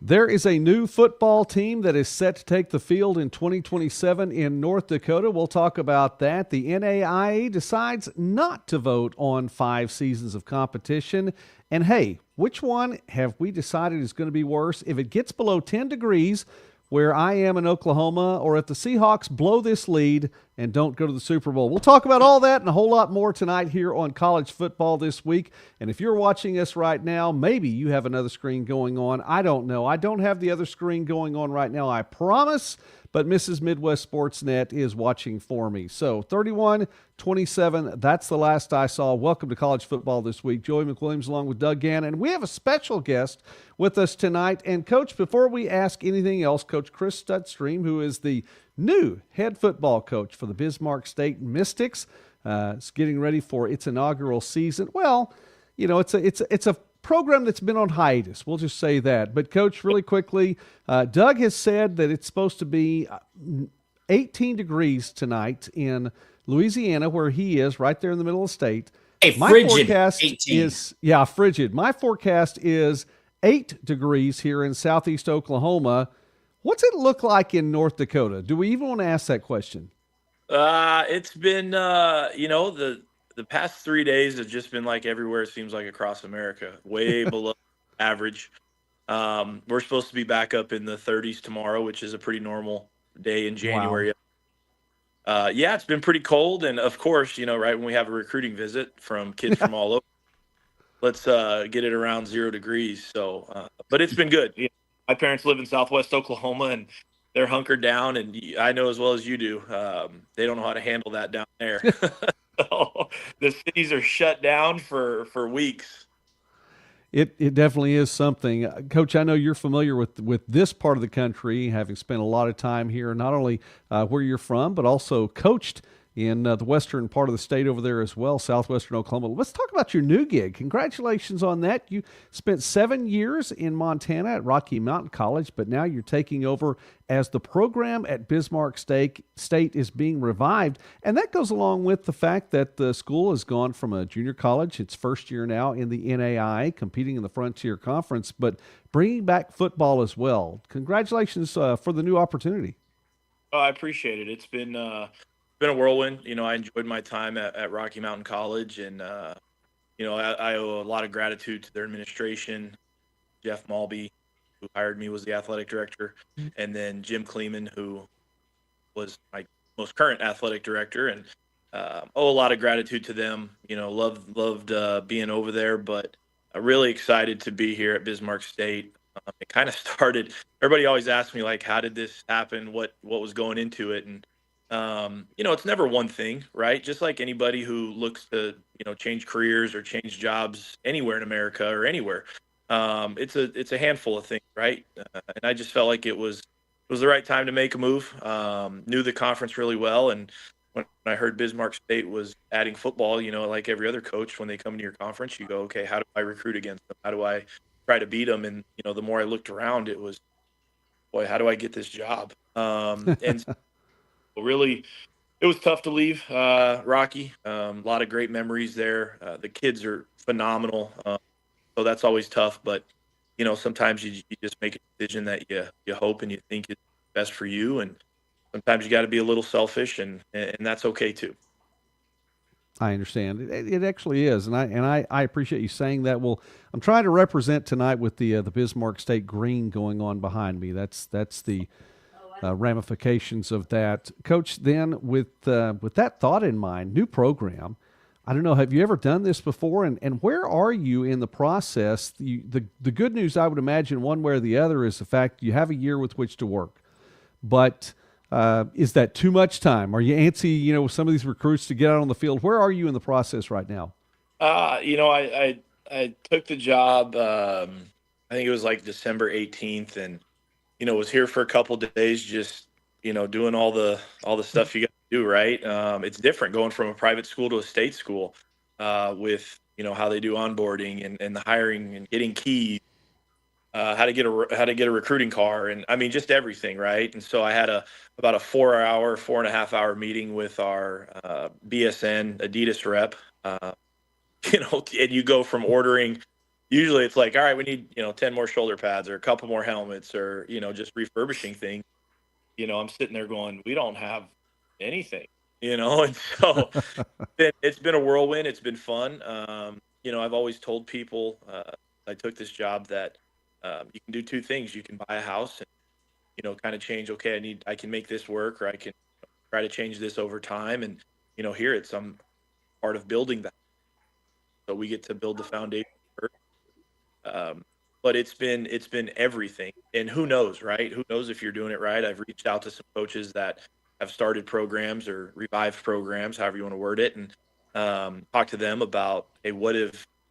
There is a new football team that is set to take the field in 2027 in North Dakota. We'll talk about that. The NAIA decides not to vote on 5 seasons of competition. And hey, which one have we decided is going to be worse? If it gets below 10 degrees, where I am in Oklahoma, or if the Seahawks blow this lead and don't go to the Super Bowl. We'll talk about all that and a whole lot more tonight here on College Football This Week. And if you're watching us right now, maybe you have another screen going on. I don't know. I don't have the other screen going on right now, I promise. But Mrs. Midwest Sportsnet is watching for me. So 31-27, that's the last I saw. Welcome to College Football This Week. Joey McWilliams along with Doug Gann. And we have a special guest with us tonight. And, Coach, before we ask anything else, Coach Chris Stutzreim, who is the new head football coach for the Bismarck State Mystics, is getting ready for its inaugural season. Well, you know, it's a program that's been on hiatus. We'll just say that. But, Coach, really quickly, Doug has said that it's supposed to be 18 degrees tonight in Louisiana, where he is, right there in the middle of the state. Hey, My frigid forecast 18. is, frigid. My forecast is 8 degrees here in southeast Oklahoma. What's it look like in North Dakota? Do we even want to ask that question? It's been, the past 3 days have just been like everywhere, it seems like across America, way below average. We're supposed to be back up in the 30s tomorrow, which is a pretty normal day in January. Wow. It's been pretty cold. And of course, right when we have a recruiting visit from kids from all over, let's get it around 0 degrees. So, but it's been good. My parents live in Southwest Oklahoma, and they're hunkered down. And I know as well as you do, they don't know how to handle that down there. So the cities are shut down for weeks. It definitely is something. Coach, I know you're familiar with this part of the country, having spent a lot of time here, not only where you're from, but also coached in the western part of the state over there as well, southwestern Oklahoma. Let's talk about your new gig. Congratulations on that. You spent 7 years in Montana at Rocky Mountain College, but now you're taking over as the program at Bismarck State is being revived. And that goes along with the fact that the school has gone from a junior college, its first year now in the NAIA, competing in the Frontier Conference, but bringing back football as well. Congratulations for the new opportunity. Oh, I appreciate it. It's been a whirlwind. I enjoyed my time at Rocky Mountain College, and I owe a lot of gratitude to their administration. Jeff Malby, who hired me, was the athletic director, and then Jim Kleeman, who was my most current athletic director, and owe a lot of gratitude to them. Loved being over there, but I'm really excited to be here at Bismarck State. It kind of started. Everybody always asks me, like, how did this happen? What was going into it? And it's never one thing, right? Just like anybody who looks to, change careers or change jobs anywhere in America or anywhere. It's a handful of things, right? And I just felt like it was the right time to make a move. Knew the conference really well. And when I heard Bismarck State was adding football, like every other coach, when they come into your conference, you go, okay, how do I recruit against them? How do I try to beat them? And, the more I looked around, it was, boy, how do I get this job? And really, it was tough to leave Rocky. A lot of great memories there. The kids are phenomenal, so that's always tough. But sometimes you just make a decision that you hope and you think is best for you, and sometimes you got to be a little selfish, and that's okay too. I understand. It actually is, and I appreciate you saying that. Well, I'm trying to represent tonight with the Bismarck State green going on behind me. That's the ramifications of that. Coach, then with that thought in mind, new program, I don't know, have you ever done this before? And where are you in the process? The good news, I would imagine, one way or the other, is the fact you have a year with which to work. But is that too much time? Are you antsy, with some of these recruits to get out on the field? Where are you in the process right now? I took the job, I think it was like December 18th, and was here for a couple of days, just, doing all the stuff you got to do, right? It's different going from a private school to a state school, with, how they do onboarding and the hiring and getting keys, how to get a recruiting car. And I mean, just everything. Right. And so I had about a 4.5 hour meeting with our, BSN Adidas rep, and you go from ordering, usually it's like, all right, we need, 10 more shoulder pads or a couple more helmets or, just refurbishing things. I'm sitting there going, we don't have anything, and so it's been a whirlwind. It's been fun. I've always told people, I took this job that you can do two things. You can buy a house and, kind of change, okay, I can make this work, or I can try to change this over time. And, here I'm part of building that. So we get to build the foundation first. Um, but it's been everything. And who knows, right? Who knows if you're doing it right? I've reached out to some coaches that have started programs or revived programs, however you want to word it, and talk to them about, hey, what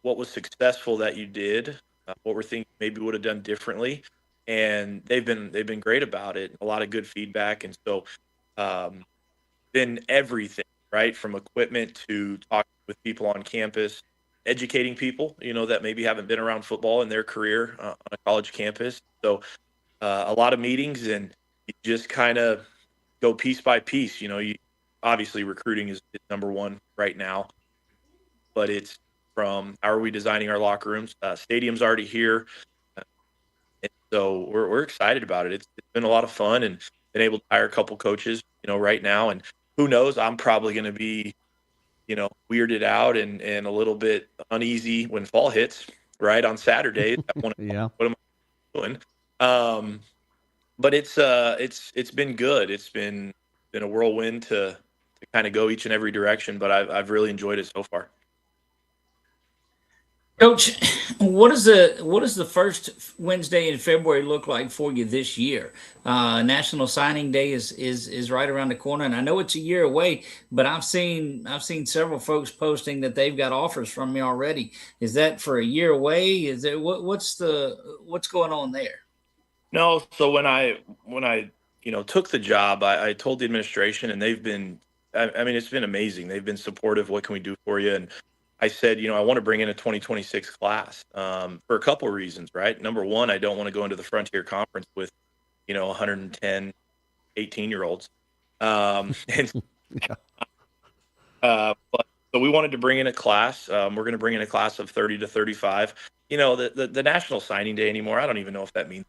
was successful that you did? What were things maybe would have done differently? And they've been great about it. A lot of good feedback, and so um, been everything, right? From equipment to talking with people on campus, educating people, that maybe haven't been around football in their career on a college campus. So a lot of meetings, and you just kind of go piece by piece. Obviously recruiting is number one right now, but it's from how are we designing our locker rooms? Stadium's already here. And so we're excited about it. It's been a lot of fun, and been able to hire a couple coaches, right now. And who knows, I'm probably going to be, weirded out and a little bit uneasy when fall hits, right, on Saturdays. Yeah. What am I doing? Um, but it's been good. It's been a whirlwind to kind of go each and every direction, but I've really enjoyed it so far. Coach, what does the first Wednesday in February look like for you this year? National Signing Day is right around the corner, and I know it's a year away, but I've seen several folks posting that they've got offers from me already. Is that for a year away? Is it what's going on there? No, so when I took the job, I told the administration, and they've been, I mean, it's been amazing. They've been supportive. What can we do for you? And I said, I want to bring in a 2026 class for a couple of reasons, right? Number one, I don't want to go into the Frontier Conference with 110 18-year-olds. And Yeah. but so we wanted to bring in a class. We're going to bring in a class of 30 to 35. The National Signing Day anymore, I don't even know if that means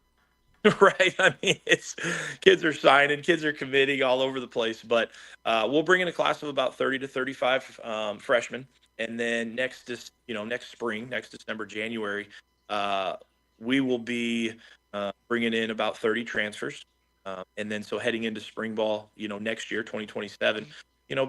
right. I mean, it's kids are signing, kids are committing all over the place, but we'll bring in a class of about 30 to 35 freshmen. And then next spring, next December, January, uh, we will be bringing in about 30 transfers. And then so heading into spring ball, next year, 2027,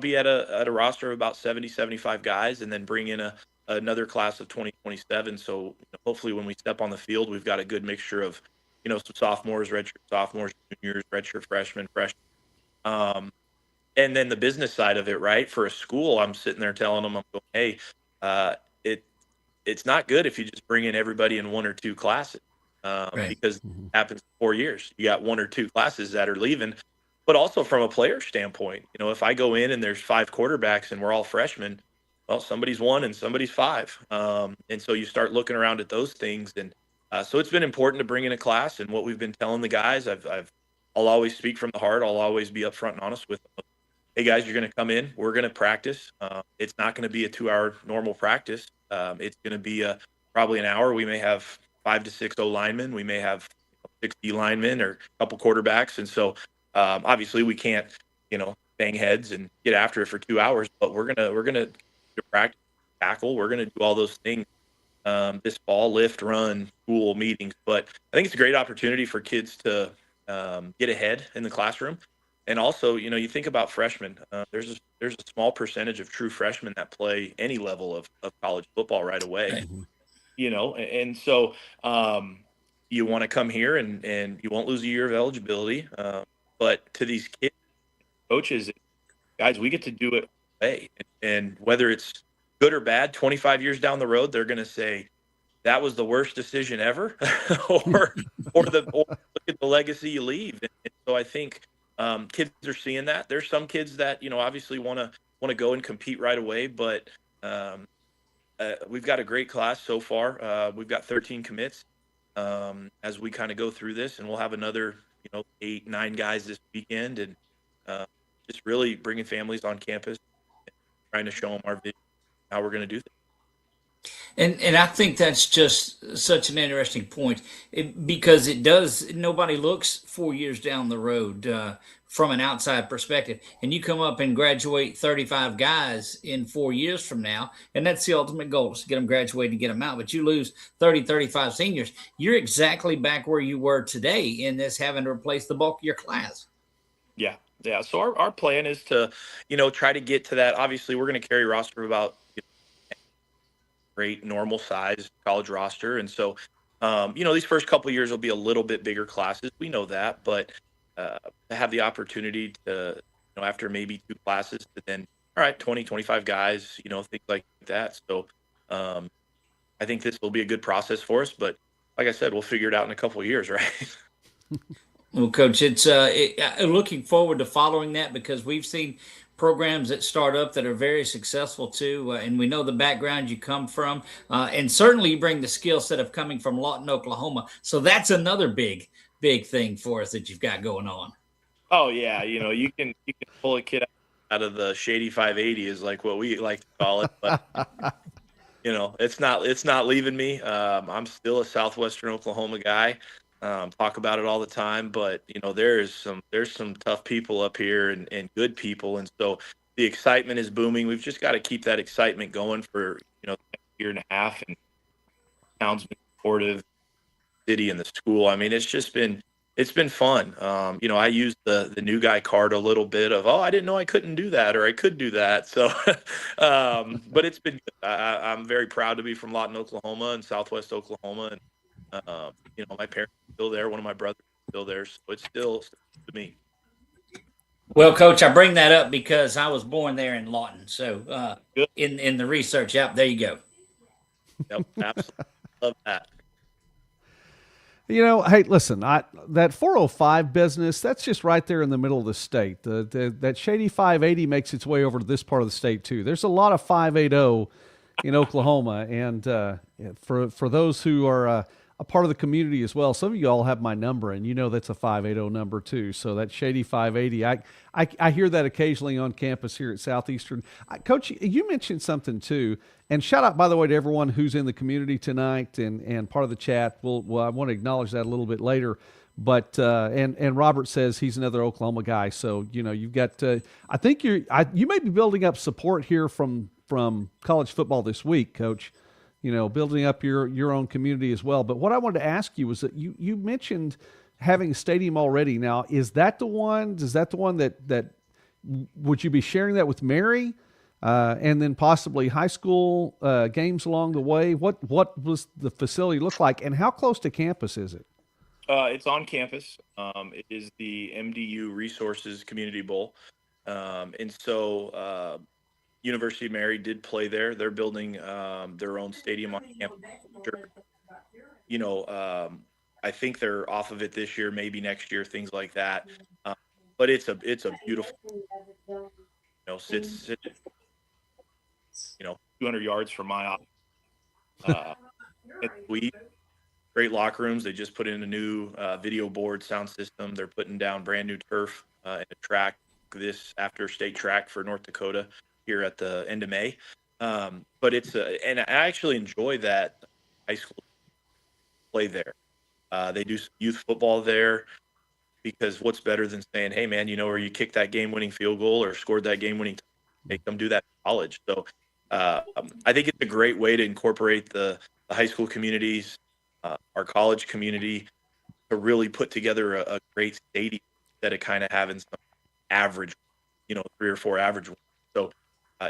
be at a roster of about 70, 75 guys, and then bring in another class of 2027. So hopefully when we step on the field, we've got a good mixture of some sophomores, redshirt sophomores, juniors, redshirt freshmen, freshmen. Um, and then the business side of it, right? For a school, I'm sitting there telling them, I'm going, hey, uh, it it's not good if you just bring in everybody in one or two classes, Right. because it Mhm. happens in 4 years. You got one or two classes that are leaving. But also from a player standpoint, if I go in and there's five quarterbacks and we're all freshmen, well, somebody's one and somebody's five. And so you start looking around at those things. And so it's been important to bring in a class. And what we've been telling the guys, I'll always speak from the heart. I'll always be upfront and honest with them. Hey guys, you're going to come in. We're going to practice. It's not going to be a 2 hour normal practice. It's going to be probably an hour. We may have 5 to 6 O linemen. We may have 60 linemen or a couple quarterbacks. And so obviously we can't, bang heads and get after it for 2 hours, but we're gonna practice, tackle. We're gonna do all those things this fall, lift, run, school meetings. But I think it's a great opportunity for kids to get ahead in the classroom. And also, you think about freshmen. There's a small percentage of true freshmen that play any level of college football right away. Right. Mhm. And so you want to come here and you won't lose a year of eligibility. But to these kids, coaches, guys, we get to do it all day. And whether it's good or bad, 25 years down the road, they're going to say that was the worst decision ever, or or look at the legacy you leave. And so I think kids are seeing that. There's some kids that obviously want to go and compete right away, but um, we've got a great class so far. We've got 13 commits as we kind of go through this, and we'll have another, 8, 9 guys this weekend, and uh, just really bringing families on campus, trying to show them our vision, how we're going to do things. And I think that's just such an interesting point because it does. Nobody looks 4 years down the road from an outside perspective, and you come up and graduate 35 guys in 4 years from now, and that's the ultimate goal is to get them graduated and get them out. But you lose 30, 35 seniors, you're exactly back where you were today in this having to replace the bulk of your class. Yeah. Yeah. So our plan is to, try to get to that. Obviously, we're going to carry a roster of about great normal size college roster. And so, these first couple of years will be a little bit bigger classes. We know that, but to have the opportunity to, after maybe two classes to then, all right, 20, 25 guys, things like that. So I think this will be a good process for us. But like I said, we'll figure it out in a couple of years, right? Well, Coach, it's looking forward to following that because we've seen programs that start up that are very successful too, and we know the background you come from, and certainly you bring the skill set of coming from Lawton, Oklahoma. So that's another big thing for us that you've got going on. Oh yeah, you can pull a kid out of the shady 580 is like what we like to call it, but it's not leaving me. I'm still a Southwestern Oklahoma guy. Talk about it all the time, but there's some tough people up here and good people, and so the excitement is booming. We've just got to keep that excitement going for the next year and a half, and town's been supportive, city and the school. I mean, it's been fun. I used the new guy card a little bit of, I didn't know I couldn't do that or I could do that. So, but it's been good. I'm very proud to be from Lawton, Oklahoma and Southwest Oklahoma. And, my parents are still there. One of my brothers is still there. So it's still to me. Well, Coach, I bring that up because I was born there in Lawton. So in the research, yep, there you go. Yep, absolutely. Love that. Hey, listen, that 405 business, that's just right there in the middle of the state. That shady 580 makes its way over to this part of the state, too. There's a lot of 580 in Oklahoma. And for those who are a part of the community as well, some of you all have my number, and that's a 580 number, too. So that shady 580, I hear that occasionally on campus here at Southeastern. Coach, you mentioned something, too. And shout out, by the way, to everyone who's in the community tonight and part of the chat. I want to acknowledge that a little bit later. But and Robert says he's another Oklahoma guy. So you've got. I think you may be building up support here from college football this week, Coach. Building up your own community as well. But what I wanted to ask you was that you mentioned having a stadium already. Now, is that the one? Is that the one that would you be sharing that with Mary? And then possibly high school games along the way. What was the facility look like, and how close to campus is it? It's on campus. It is the MDU Resources Community Bowl, and so University of Mary did play there. They're building their own stadium on campus. I think they're off of it this year, maybe next year, things like that. But it's a beautiful, sits 200 yards from my office. Great locker rooms. They just put in a new video board sound system. They're putting down brand new turf and a track this after state track for North Dakota here at the end of May. But and I actually enjoy that high school play there. They do youth football there because what's better than saying, hey man, where you kicked that game-winning field goal or scored that game-winning they come do that in college. So I think it's a great way to incorporate the high school communities, our college community, to really put together a great stadium instead of kind of having some average, 3 or 4 average ones. So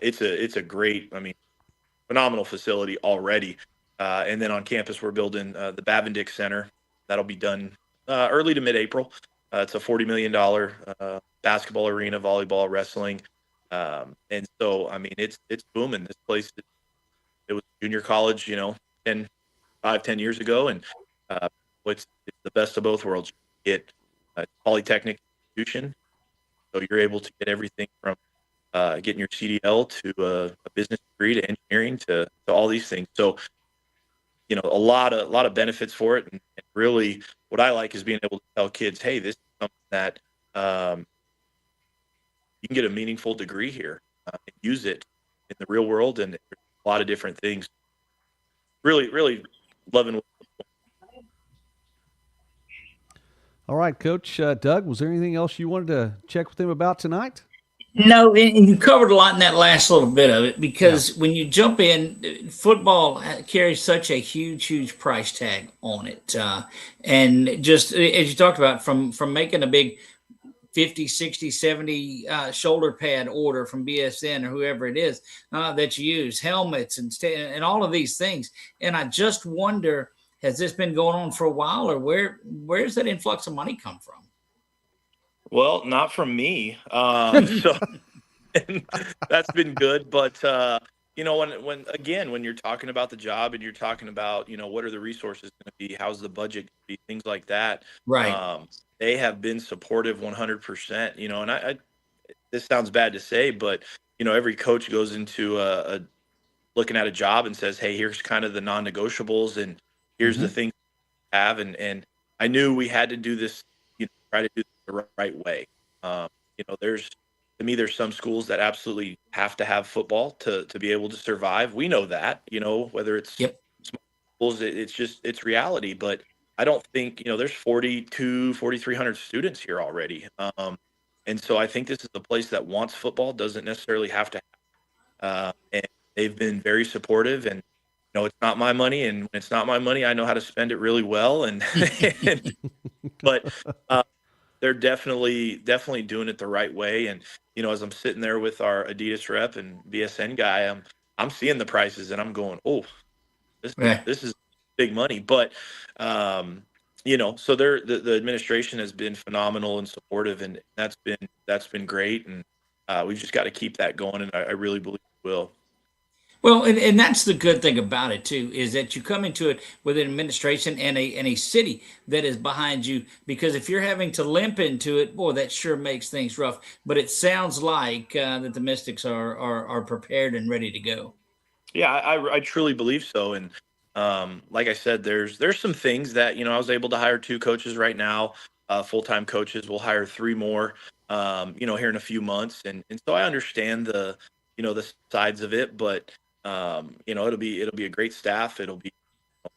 it's a great, phenomenal facility already. And then on campus, we're building the Babendick Center. That'll be done early to mid-April. It's a $40 million basketball arena, volleyball, wrestling. And so, it's booming. This place, it was junior college, 10 years ago. And it's the best of both worlds. You get a polytechnic institution. So you're able to get everything from getting your CDL to a business degree to engineering to all these things. So, a lot of benefits for it. And really what I like is being able to tell kids, hey, this is something that you can get a meaningful degree here and use it in the real world. And there's a lot of different things really loving. All right, Coach Doug, was there anything else you wanted to check with him about tonight? No, and you covered a lot in that last little bit of it because when you jump in, football carries such a huge price tag on it. And just as you talked about, from making a big 50, 60, 70 shoulder pad order from BSN or whoever it is that you use, helmets and all of these things. And I just wonder, has this been going on for a while, or where's that influx of money come from? Well, not from me. So that's been good. But, when you're talking about the job and you're talking about, what are the resources going to be? How's the budget going to be? Things like that. Right. They have been supportive 100%, and this sounds bad to say, but, every coach goes into looking at a job and says, hey, here's kind of the non-negotiables and here's the things we have. And I knew we had to do this, try to do the right way. There's some schools that absolutely have to have football to be able to survive. We know that, whether it's small schools, it's reality. But I don't think, there's 4,300 students here already. And so I think this is a place that wants football, doesn't necessarily have to have. And they've been very supportive, and it's not my money, and when it's not my money, I know how to spend it really well. But they're definitely doing it the right way. And, as I'm sitting there with our Adidas rep and BSN guy, I'm seeing the prices and I'm going, oh, this is big money. But, so the administration has been phenomenal and supportive, and that's been great. And we've just got to keep that going. And I really believe we will. Well, and that's the good thing about it too, is that you come into it with an administration and a city that is behind you. Because if you're having to limp into it, boy, that sure makes things rough. But it sounds like that the Mystics are prepared and ready to go. Yeah, I truly believe so. And like I said, there's some things that I was able to hire 2 coaches right now, full-time coaches. We'll hire 3 more, here in a few months. And so I understand the sides of it, but it'll be a great staff. It'll be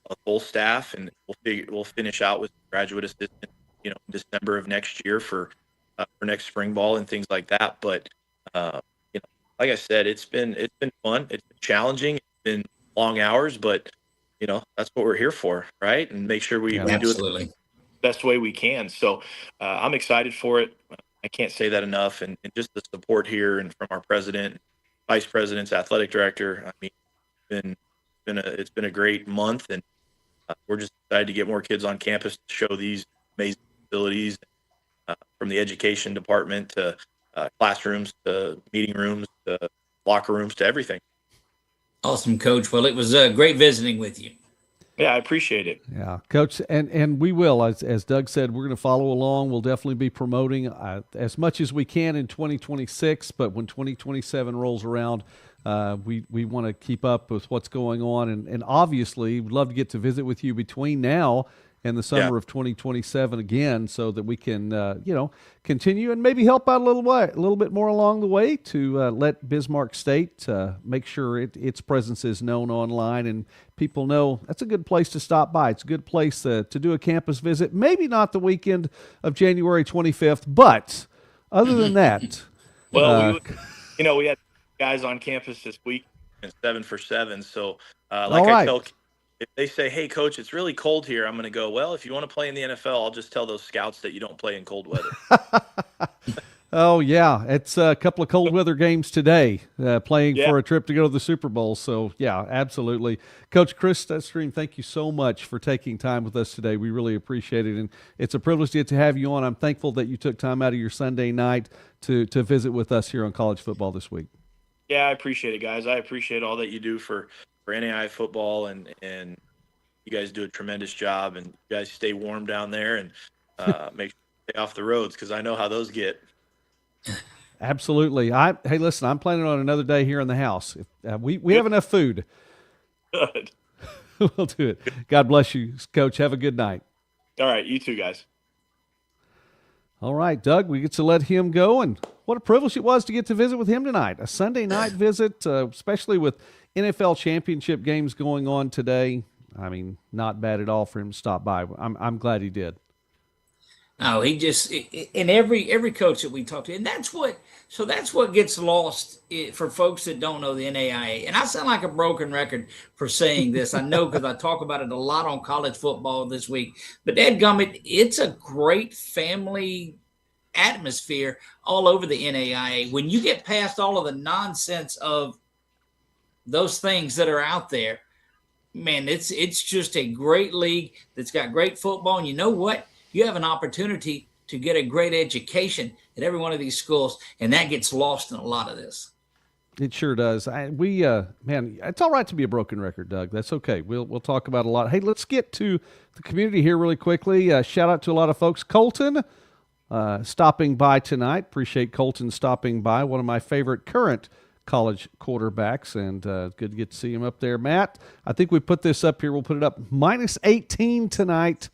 a full staff, and we'll finish out with graduate assistant, in December of next year for next spring ball and things like that. But like I said, it's been fun. It's been challenging. It's been long hours, but that's what we're here for, right? And make sure we do it the best way we can. So I'm excited for it. I can't say that enough, and just the support here and from our president, vice president's athletic director. I mean, it's been a great month, and we're just excited to get more kids on campus to show these amazing facilities, from the education department to classrooms to meeting rooms to locker rooms to everything. Awesome, Coach. Well, it was great visiting with you. Yeah, I appreciate it. Yeah, Coach, and we will, as Doug said, we're going to follow along. We'll definitely be promoting as much as we can in 2026, but when 2027 rolls around, we want to keep up with what's going on, and obviously we'd love to get to visit with you between now and the summer of 2027 again, so that we can continue and maybe help out a little bit more along the way to let Bismarck State make sure its presence is known online and people know that's a good place to stop by. It's a good place to do a campus visit. Maybe not the weekend of January 25th, but other than that, well, we had guys on campus this week, 7 for 7. So I tell. If they say, hey, Coach, it's really cold here, I'm going to go, well, if you want to play in the NFL, I'll just tell those scouts that you don't play in cold weather. Oh, yeah. It's a couple of cold weather games today, playing for a trip to go to the Super Bowl. So, yeah, absolutely. Coach Chris Stutzreim, thank you so much for taking time with us today. We really appreciate it. And it's a privilege to get to have you on. I'm thankful that you took time out of your Sunday night to visit with us here on College Football This Week. Yeah, I appreciate it, guys. I appreciate all that you do for NAIA football, and you guys do a tremendous job, and you guys stay warm down there and make sure you stay off the roads, because I know how those get. Absolutely. Hey, listen, I'm planning on another day here in the house. We have enough food. Good. We'll do it. God bless you, Coach. Have a good night. All right, you too, guys. All right, Doug, we get to let him go, and what a privilege it was to get to visit with him tonight. A Sunday night visit, especially with NFL championship games going on today. I mean, not bad at all for him to stop by. I'm glad he did. No, he just, and every coach that we talk to, and that's what gets lost for folks that don't know the NAIA. And I sound like a broken record for saying this. I know, because I talk about it a lot on college football this week. But dadgummit, it's a great family atmosphere all over the NAIA. When you get past all of the nonsense of those things that are out there, man, it's just a great league that's got great football. And you know what? You have an opportunity to get a great education at every one of these schools, and that gets lost in a lot of this. It sure does. Man, it's all right to be a broken record, Doug. That's okay. We'll talk about a lot. Hey, let's get to the community here really quickly. Shout out to a lot of folks. Colton stopping by tonight. Appreciate Colton stopping by. One of my favorite current college quarterbacks, and good to get to see him up there. Matt, I think we put this up here. We'll put it up. -18 tonight.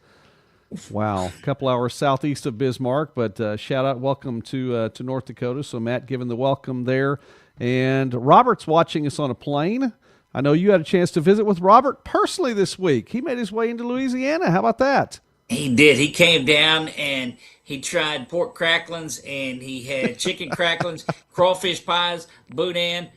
Wow, a couple hours southeast of Bismarck, but shout out, welcome to North Dakota. So Matt giving the welcome there. And Robert's watching us on a plane. I know you had a chance to visit with Robert personally this week. He made his way into Louisiana. How about that? He did. He came down and he tried pork cracklings, and he had chicken cracklings, crawfish pies, boudin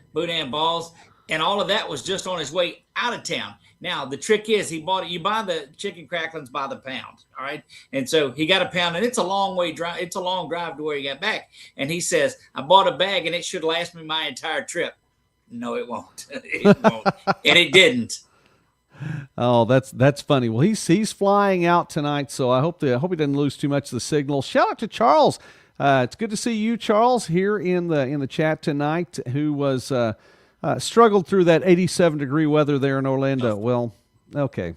balls, and all of that was just on his way out of town. Now, the trick is you buy the chicken cracklings by the pound, all right? And so he got a pound, and it's a long drive. It's a long drive to where he got back. And he says, I bought a bag, and it should last me my entire trip. No, it won't. It won't. And it didn't. Oh, that's funny. Well, he's flying out tonight, so I hope he doesn't lose too much of the signal. Shout out to Charles. It's good to see you, Charles, here in the chat tonight, who was struggled through that 87-degree weather there in Orlando. Well, okay.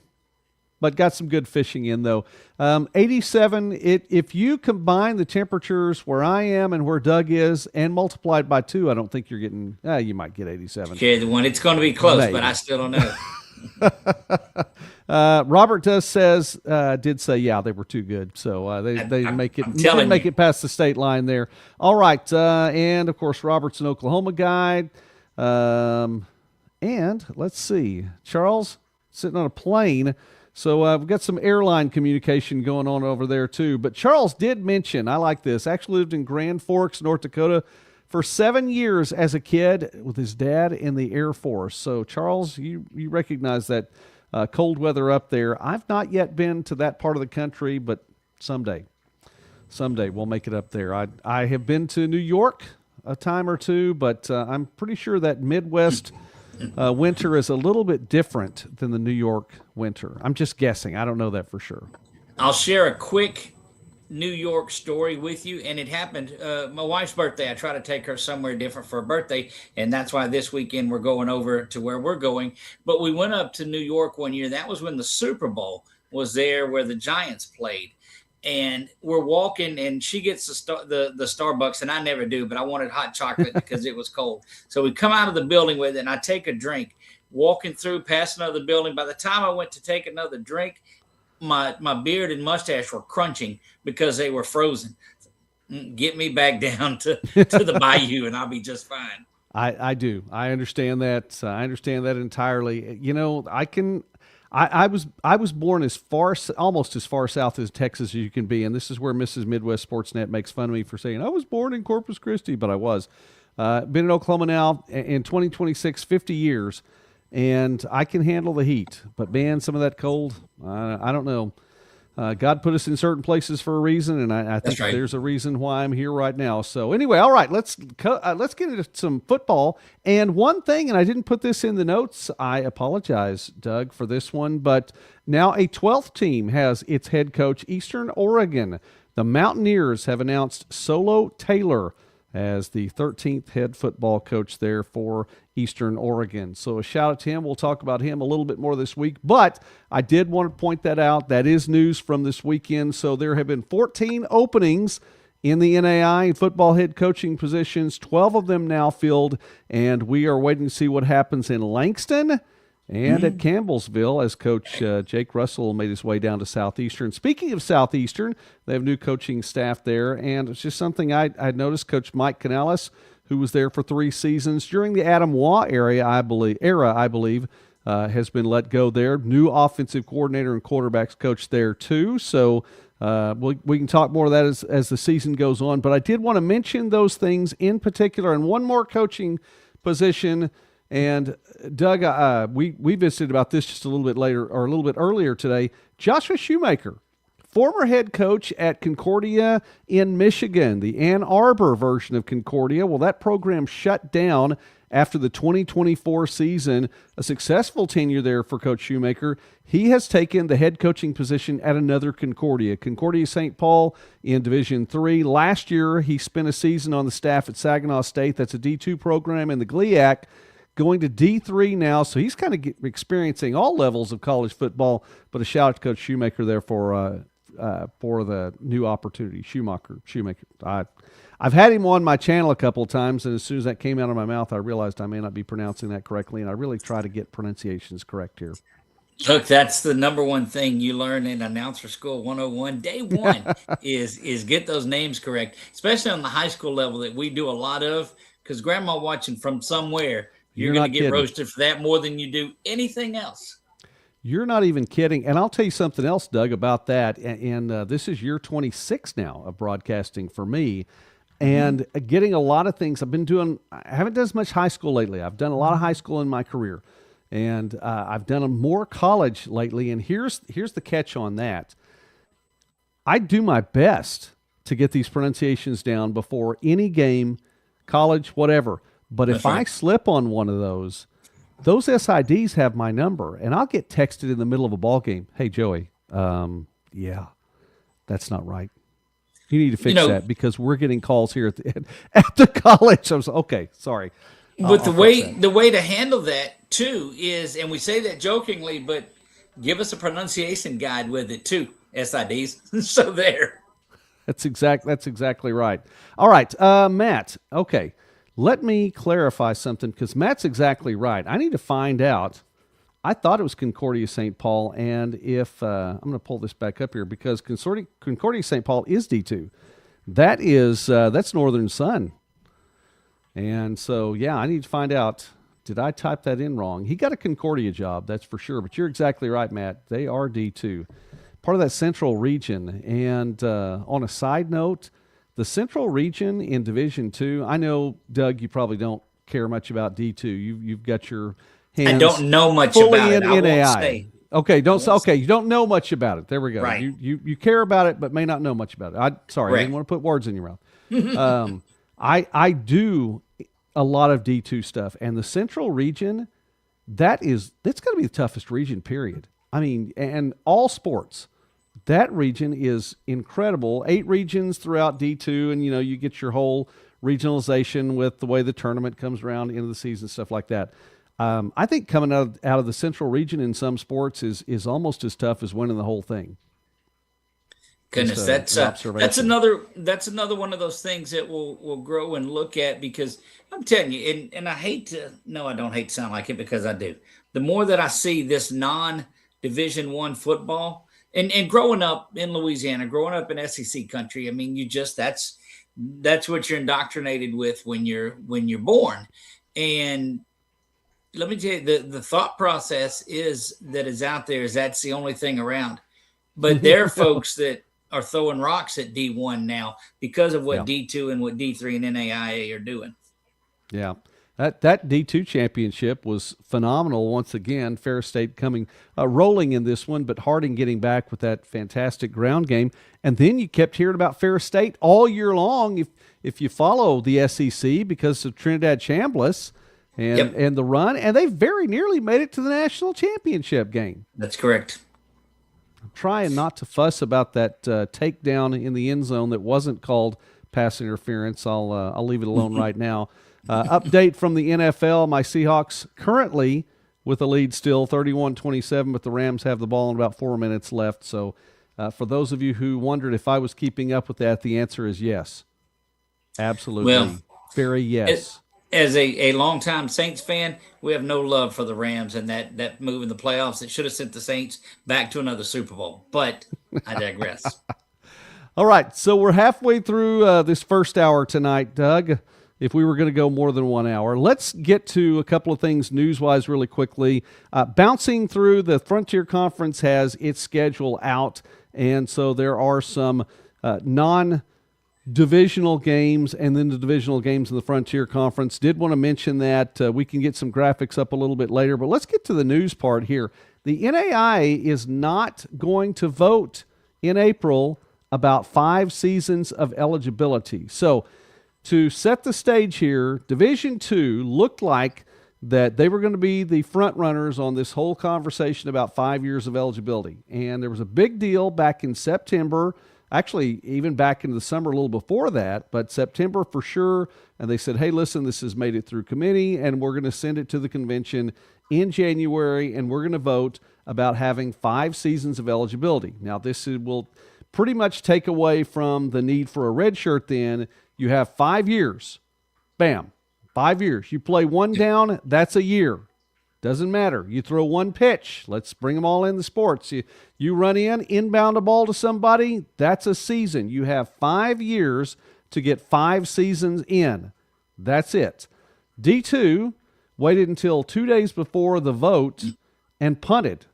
But got some good fishing in, though. 87, if you combine the temperatures where I am and where Doug is and multiply it by 2, I don't think you're getting, you might get 87. Okay, the one, it's going to be close, maybe. But I still don't know. Robert did say, yeah, they were too good. So they didn't make it past the state line there. All right. And, of course, Robert's an Oklahoma guide. And let's see, Charles sitting on a plane. So we've got some airline communication going on over there too. But Charles did mention, I like this, actually lived in Grand Forks, North Dakota for 7 years as a kid with his dad in the Air Force. So Charles, you recognize that cold weather up there. I've not yet been to that part of the country, but someday we'll make it up there. I have been to New York a time or two, but I'm pretty sure that Midwest winter is a little bit different than the New York winter. I'm just guessing. I don't know that for sure. I'll share a quick New York story with you, and it happened my wife's birthday. I try to take her somewhere different for her birthday, and that's why this weekend we're going over to where we're going. But we went up to New York one year. That was when the Super Bowl was there, where the Giants played. And we're walking, and she gets the Starbucks, and I never do, but I wanted hot chocolate because it was cold. So we come out of the building with it, and I take a drink, walking through past another building. By the time I went to take another drink, my beard and mustache were crunching because they were frozen. Get me back down to the bayou, and I'll be just fine. I do. I understand that. I understand that entirely. You know, I was born almost as far south as Texas as you can be, and this is where Mrs. Midwest Sportsnet makes fun of me for saying I was born in Corpus Christi, but I was. Been in Oklahoma now in 2026, 50 years, and I can handle the heat. But man, some of that cold, I don't know. God put us in certain places for a reason, and I think there's a reason why I'm here right now. So anyway, all right, let's get into some football. And one thing, and I didn't put this in the notes, I apologize, Doug, for this one, but now a 12th team has its head coach, Eastern Oregon. The Mountaineers have announced Solo Taylor as the 13th head football coach there for Eastern Oregon. So a shout out to him. We'll talk about him a little bit more this week, but I did want to point that out. That is news from this weekend. So there have been 14 openings in the NAIA football head coaching positions, 12 of them now filled, and we are waiting to see what happens in Langston and at Campbellsville as Coach Jake Russell made his way down to Southeastern. Speaking of Southeastern, they have new coaching staff there, and it's just something I noticed. Coach Mike Canales, who was there for 3 seasons. During the Adam Waugh era, I believe, has been let go there. New offensive coordinator and quarterbacks coach there too. So we can talk more of that as the season goes on. But I did want to mention those things in particular, and one more coaching position. And Doug, we visited about this just a little bit later, or a little bit earlier today. Joshua Shoemaker, former head coach at Concordia in Michigan, the Ann Arbor version of Concordia. Well, that program shut down after the 2024 season. A successful tenure there for Coach Shoemaker. He has taken the head coaching position at another Concordia St. Paul in Division III. Last year, he spent a season on the staff at Saginaw State. That's a D2 program in the GLIAC. Going to D3 now, so he's kind of experiencing all levels of college football. But a shout out to Coach Shoemaker there for the new opportunity. Shoemaker. I've had him on my channel a couple of times, and as soon as that came out of my mouth, I realized I may not be pronouncing that correctly, and I really try to get pronunciations correct here. Look, that's the number one thing you learn in Announcer School 101. Day one is get those names correct, especially on the high school level that we do a lot of, because Grandma watching from somewhere. You're going to get roasted for that more than you do anything else. You're not even kidding. And I'll tell you something else, Doug, about that. And this is year 26 now of broadcasting for me. And getting a lot of things. I haven't done as much high school lately. I've done a lot of high school in my career. And I've done more college lately. And here's the catch on that. I do my best to get these pronunciations down before any game, college, whatever. But if I slip on one of those SIDs have my number, and I'll get texted in the middle of a ball game. Hey, Joey, yeah, that's not right. You need to fix that because we're getting calls here at the college. I was okay, sorry. But the way to handle that too is, and we say that jokingly, but give us a pronunciation guide with it too. SIDs. So there. That's exactly right. All right, Matt. Okay. Let me clarify something, because Matt's exactly right. I need to find out. I thought it was Concordia St. Paul, and if I'm going to pull this back up here, because Concordia St. Paul is D2. That's Northern Sun. And so, yeah, I need to find out, did I type that in wrong? He got a Concordia job, that's for sure. But you're exactly right, Matt. They are D2. Part of that central region. And on a side note, the Central Region in Division II, I know, Doug, you probably don't care much about D2. You've got your hands I don't know much about it. I NAIA. won't say. Okay, you don't know much about it. There we go. Right. You care about it, but may not know much about it. I didn't want to put words in your mouth. I do a lot of D2 stuff, and the Central Region, that's going to be the toughest region, period. I mean, and all sports. That region is incredible. 8 regions throughout D2, and you get your whole regionalization with the way the tournament comes around, into the season, stuff like that. I think coming out of the Central Region in some sports is almost as tough as winning the whole thing. Goodness, that's another one of those things that we'll grow and look at, because I'm telling you, and I don't hate to sound like it, because I do. The more that I see this non-Division I football. And growing up in Louisiana, growing up in SEC country, I mean, that's what you're indoctrinated with when you're born. And let me tell you, the thought process is out there is that's the only thing around. But there are folks that are throwing rocks at D1 now because of what D2 and what D3 and NAIA are doing. Yeah. That D2 championship was phenomenal once again. Ferris State coming rolling in this one, but Harding getting back with that fantastic ground game. And then you kept hearing about Ferris State all year long if you follow the SEC, because of Trinidad Chambliss and the run. And they very nearly made it to the national championship game. That's correct. I'm trying not to fuss about that takedown in the end zone that wasn't called pass interference. I'll leave it alone right now. Update from the NFL. My Seahawks currently with a lead still, 31-27, but the Rams have the ball in about 4 minutes left. So for those of you who wondered if I was keeping up with that, the answer is yes. Absolutely. Well, very yes. As a longtime Saints fan, we have no love for the Rams and that move in the playoffs that should have sent the Saints back to another Super Bowl. But I digress. All right, so we're halfway through this first hour tonight, Doug. if we were going to go more than 1 hour. Let's get to a couple of things news-wise really quickly. Bouncing through, the Frontier Conference has its schedule out, and so there are some non-divisional games and then the divisional games in the Frontier Conference. Did want to mention that. We can get some graphics up a little bit later, but let's get to the news part here. The NAIA is not going to vote in April about 5 seasons of eligibility. So to set the stage here, Division II looked like that they were going to be the front runners on this whole conversation about 5 years of eligibility. And there was a big deal back in September, actually even back into the summer a little before that, but September for sure. And they said, hey, listen, this has made it through committee and we're going to send it to the convention in January and we're going to vote about having 5 seasons of eligibility. Now, this will pretty much take away from the need for a red shirt then. You have 5 years. Bam. 5 years. You play one down, that's a year. Doesn't matter. You throw one pitch. Let's bring them all in the sports. You run inbound a ball to somebody, that's a season. You have 5 years to get 5 seasons in. That's it. D2 waited until 2 days before the vote and punted.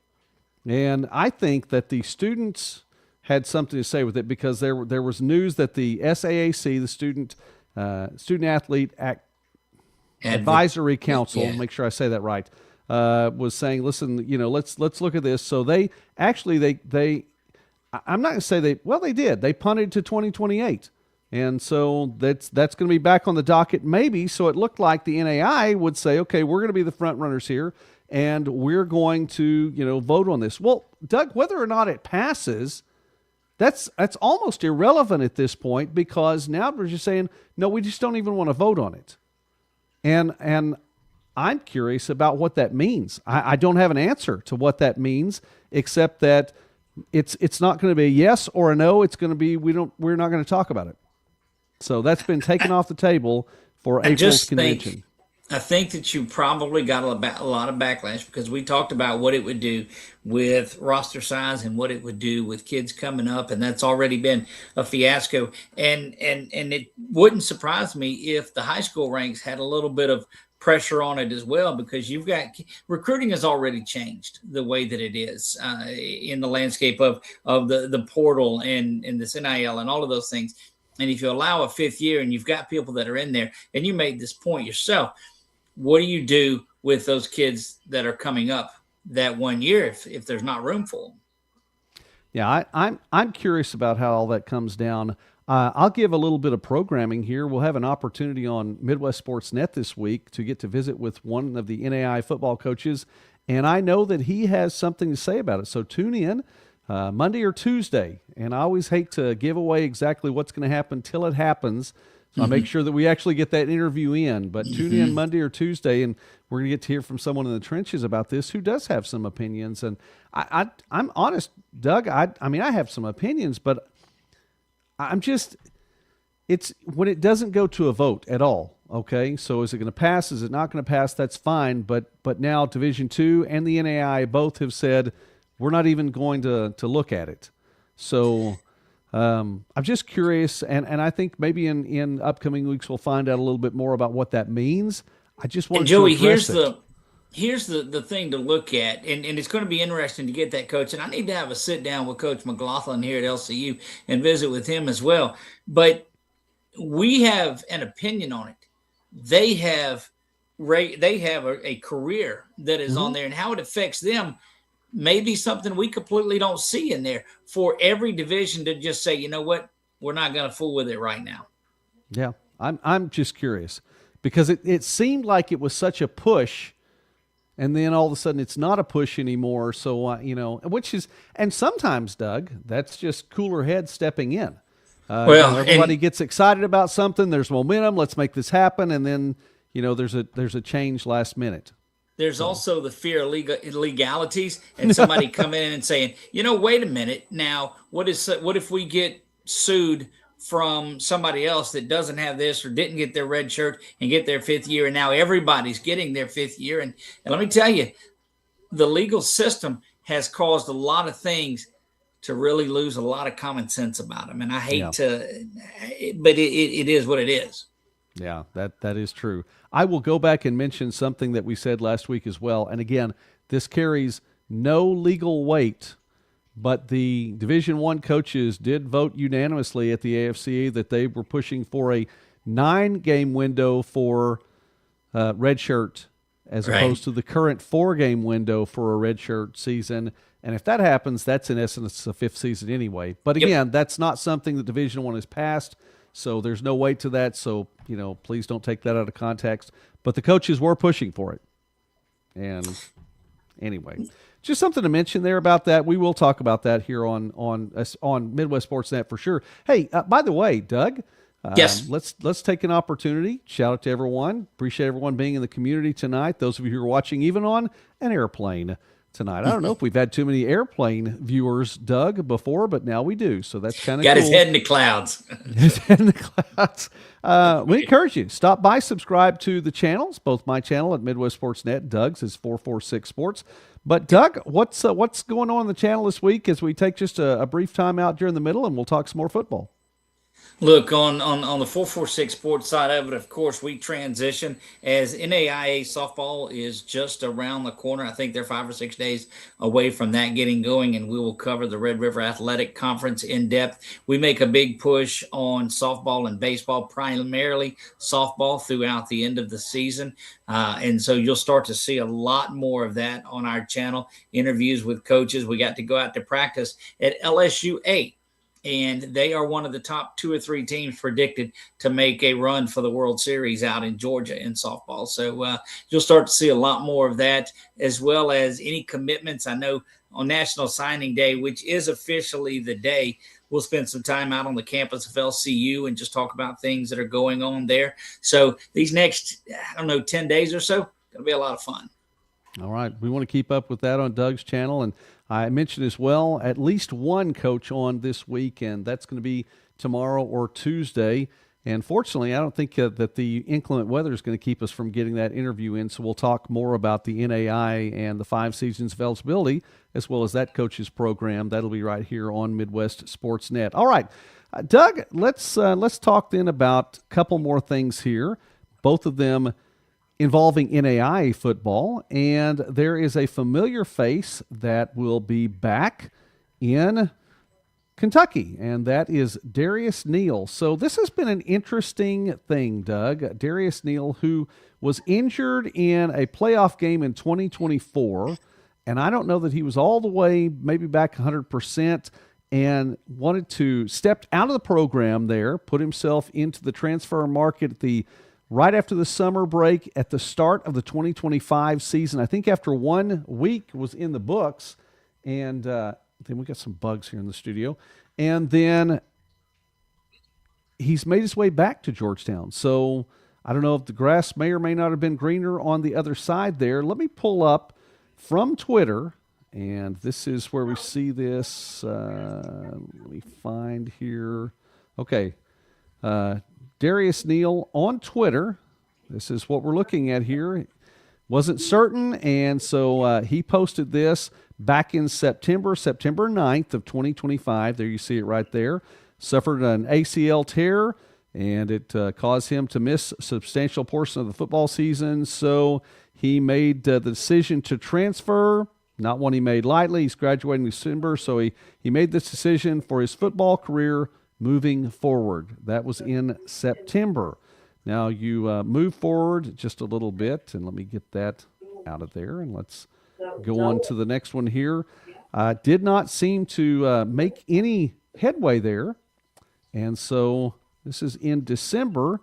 And I think that the students had something to say with it because there was news that the SAAC, the Student Athlete Advisory Council, make sure I say that right, was saying, listen, let's look at this. So they actually I'm not going to say they did. They punted to 2028. And so that's going to be back on the docket maybe. So it looked like the NAIA would say, okay, we're going to be the front runners here and we're going to, vote on this. Well, Doug, whether or not it passes, that's almost irrelevant at this point because now we're just saying, no, we just don't even want to vote on it. And I'm curious about what that means. I don't have an answer to what that means, except that it's not going to be a yes or a no. It's going to be we're not going to talk about it. So that's been taken off the table for April's convention. I think that you probably got a lot of backlash because we talked about what it would do with roster size and what it would do with kids coming up, and that's already been a fiasco. And it wouldn't surprise me if the high school ranks had a little bit of pressure on it as well, because you've got recruiting has already changed the way that it is in the landscape of the portal and this NIL and all of those things. And if you allow a 5th year and you've got people that are in there, and you made this point yourself, what do you do with those kids that are coming up that 1 year if there's not room for them? Yeah, I'm curious about how all that comes down. I'll give a little bit of programming here. We'll have an opportunity on Midwest Sports Net this week to get to visit with one of the NAIA football coaches, and I know that he has something to say about it. So tune in Monday or Tuesday, and I always hate to give away exactly what's going to happen till it happens. So I'll make sure that we actually get that interview in. But tune in Monday or Tuesday, and we're going to get to hear from someone in the trenches about this who does have some opinions. And I'm honest, Doug, I mean, I have some opinions, but I'm just – it's when it doesn't go to a vote at all, okay? So is it going to pass? Is it not going to pass? That's fine. But now Division II and the NAIA both have said we're not even going to look at it. So – I'm just curious, and I think maybe in upcoming weeks we'll find out a little bit more about what that means. I just want to address it. Here's the thing to look at, and it's going to be interesting to get that coach. And I need to have a sit down with Coach McLaughlin here at LCU and visit with him as well. But we have an opinion on it. They have a career that is on there, and how it affects them. Maybe something we completely don't see in there for every division to just say, you know what, we're not going to fool with it right now. Yeah, I'm just curious because it seemed like it was such a push, and then all of a sudden it's not a push anymore. So, which is, and sometimes, Doug, that's just cooler heads stepping in. Everybody gets excited about something. There's momentum. Let's make this happen. And then, there's a change last minute. There's also the fear of illegalities and somebody coming in and saying, wait a minute. Now, what if we get sued from somebody else that doesn't have this or didn't get their red shirt and get their 5th year, and now everybody's getting their 5th year? And let me tell you, the legal system has caused a lot of things to really lose a lot of common sense about them. And I hate to, but it is what it is. Yeah, that is true. I will go back and mention something that we said last week as well. And again, this carries no legal weight, but the Division I coaches did vote unanimously at the AFCA that they were pushing for a 9-game window for redshirt as opposed to the current 4-game window for a redshirt season. And if that happens, that's in essence a 5th season anyway. But again, that's not something that Division I has passed, so there's no weight to that. So, please don't take that out of context. But the coaches were pushing for it. And anyway, just something to mention there about that. We will talk about that here on Midwest Sportsnet for sure. Hey, by the way, Doug, yes, let's take an opportunity. Shout out to everyone. Appreciate everyone being in the community tonight. Those of you who are watching even on an airplane tonight. I don't know if we've had too many airplane viewers, Doug, before, but now we do. So that's kind of got cool. his head in the clouds. His head in the clouds. We encourage you, stop by, subscribe to the channels, both my channel at Midwest Sportsnet, Doug's is 446 Sports. But Doug, what's going on the channel this week as we take just a brief time out during the middle and we'll talk some more football? Look, on the 446 Sports side of it, of course, we transition as NAIA softball is just around the corner. I think they're 5 or 6 days away from that getting going, and we will cover the Red River Athletic Conference in depth. We make a big push on softball and baseball, primarily softball throughout the end of the season. And so you'll start to see a lot more of that on our channel, interviews with coaches. We got to go out to practice at LSU 8. And they are one of the top 2 or 3 teams predicted to make a run for the World Series out in Georgia in softball. So you'll start to see a lot more of that, as well as any commitments. I know on National Signing Day, which is officially the day, we'll spend some time out on the campus of LCU and just talk about things that are going on there. So these next, 10 days or so, going to be a lot of fun. All right. We want to keep up with that on Doug's channel. And I mentioned as well, at least one coach on this week, and that's going to be tomorrow or Tuesday. And fortunately, I don't think that the inclement weather is going to keep us from getting that interview in. So we'll talk more about the NAIA and the 5 seasons of eligibility, as well as that coach's program. That'll be right here on Midwest Sportsnet. All right. Doug, let's talk then about a couple more things here, both of them involving NAIA football, and there is a familiar face that will be back in Kentucky, and that is Darius Neal. So this has been an interesting thing, Doug. Darius Neal, who was injured in a playoff game in 2024, and I don't know that he was all the way maybe back 100%, and wanted to step out of the program there, put himself into the transfer market right after the summer break at the start of the 2025 season. I think after 1 week was in the books, and then we got some bugs here in the studio, and then he's made his way back to Georgetown. So I don't know if the grass may or may not have been greener on the other side there. Let me pull up from Twitter, and this is where we see this. Let me find here. Okay. Darius Neal on Twitter. This is what we're looking at here. Wasn't certain, and so he posted this back in September 9th of 2025. There you see it right there. Suffered an ACL tear, and it caused him to miss a substantial portion of the football season. So he made the decision to transfer, not one he made lightly. He's graduating in December, so he made this decision for his football career moving forward. That was in September. Now you move forward just a little bit, and let me get that out of there, and let's go on to the next one here. Did not seem to make any headway there, and so this is in December,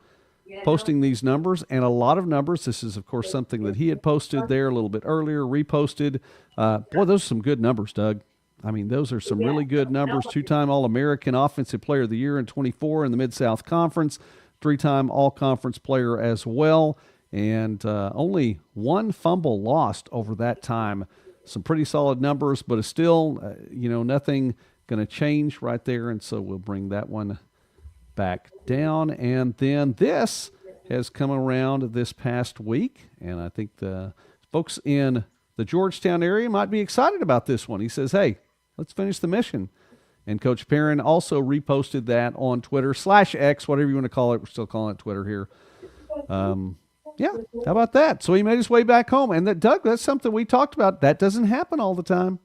posting these numbers, and a lot of numbers. This is, of course, something that he had posted there a little bit earlier, reposted. Boy, those are some good numbers, Doug. I mean, those are some really good numbers. 2-time All-American Offensive Player of the Year in 24 in the Mid-South Conference, 3-time All-Conference player as well, and only 1 fumble lost over that time. Some pretty solid numbers, but it's still, nothing going to change right there, and so we'll bring that one back down. And then this has come around this past week, and I think the folks in the Georgetown area might be excited about this one. He says, hey, let's finish the mission. And Coach Perrin also reposted that on Twitter /X, whatever you want to call it. We're still calling it Twitter here. Yeah, how about that? So he made his way back home, and that Doug, that's something we talked about. That doesn't happen all the time.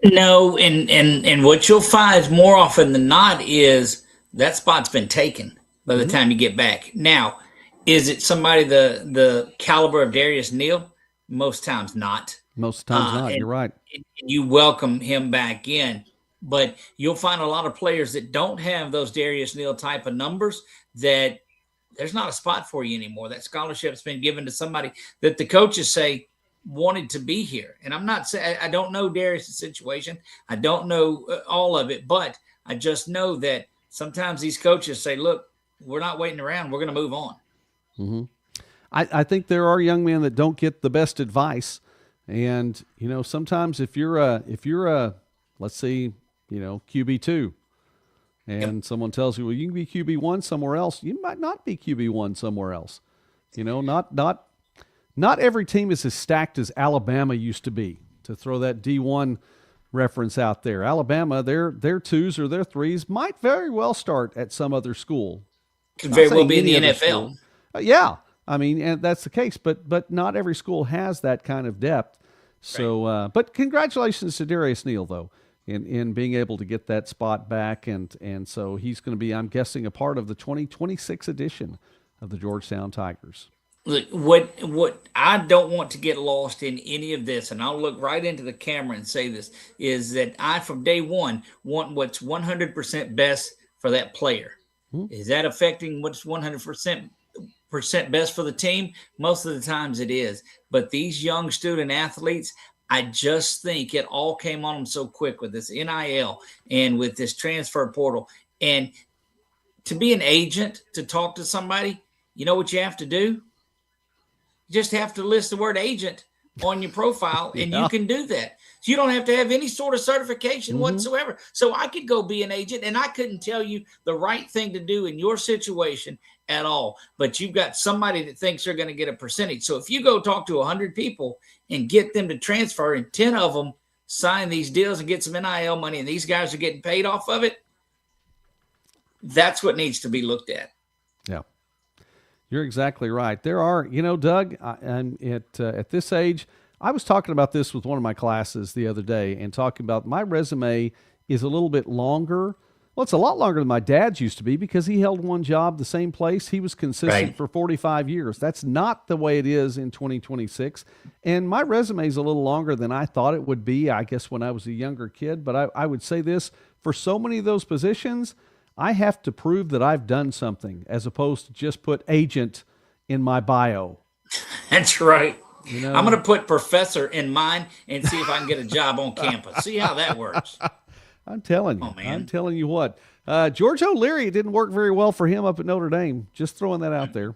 No, and what you'll find more often than not is that spot's been taken by the time you get back. Now, is it somebody the caliber of Darius Neal? Most times not. Most times not. You're right. You welcome him back in, but you'll find a lot of players that don't have those Darius Neal type of numbers that there's not a spot for you anymore. That scholarship's been given to somebody that the coaches say wanted to be here. And I'm not saying I don't know Darius' situation. I don't know all of it, but I just know that sometimes these coaches say, look, we're not waiting around. We're going to move on. Mm-hmm. I think there are young men that don't get the best advice. And, sometimes if you're a, let's see, QB2, and someone tells you, well, you can be QB1 somewhere else, you might not be QB1 somewhere else. Not every team is as stacked as Alabama used to be, to throw that D1 reference out there. Alabama, their twos or their threes might very well start at some other school. Could very well be in the NFL. Yeah. I mean, and that's the case, but not every school has that kind of depth. So, but congratulations to Darius Neal, though, in being able to get that spot back. And so he's going to be, I'm guessing, a part of the 2026 edition of the Georgetown Tigers. Look, what I don't want to get lost in any of this, and I'll look right into the camera and say this, is that I, from day one, want what's 100% best for that player. Is that affecting what's 100% best for the team? Most of the times it is. But these young student athletes, I just think it all came on them so quick with this NIL and with this transfer portal. And to be an agent, to talk to somebody, you know what you have to do? You just have to list the word agent on your profile, and you can do that. So you don't have to have any sort of certification whatsoever. So I could go be an agent, and I couldn't tell you the right thing to do in your situation at all. But you've got somebody that thinks they're going to get a percentage. So if you go talk to 100 people and get them to transfer, and 10 of them sign these deals and get some NIL money, and these guys are getting paid off of it, that's what needs to be looked at. Yeah. You're exactly right. There are, Doug, and at this age, I was talking about this with one of my classes the other day and talking about my resume is a little bit longer. Well, it's a lot longer than my dad's used to be because he held one job, the same place. He was consistent for 45 years. That's not the way it is in 2026. And my resume is a little longer than I thought it would be, I guess, when I was a younger kid. But I would say this, for so many of those positions, I have to prove that I've done something as opposed to just put agent in my bio. That's right. I'm going to put professor in mine and see if I can get a job on campus. See how that works. I'm telling you. Oh, man. I'm telling you what. George O'Leary, it didn't work very well for him up at Notre Dame. Just throwing that out there.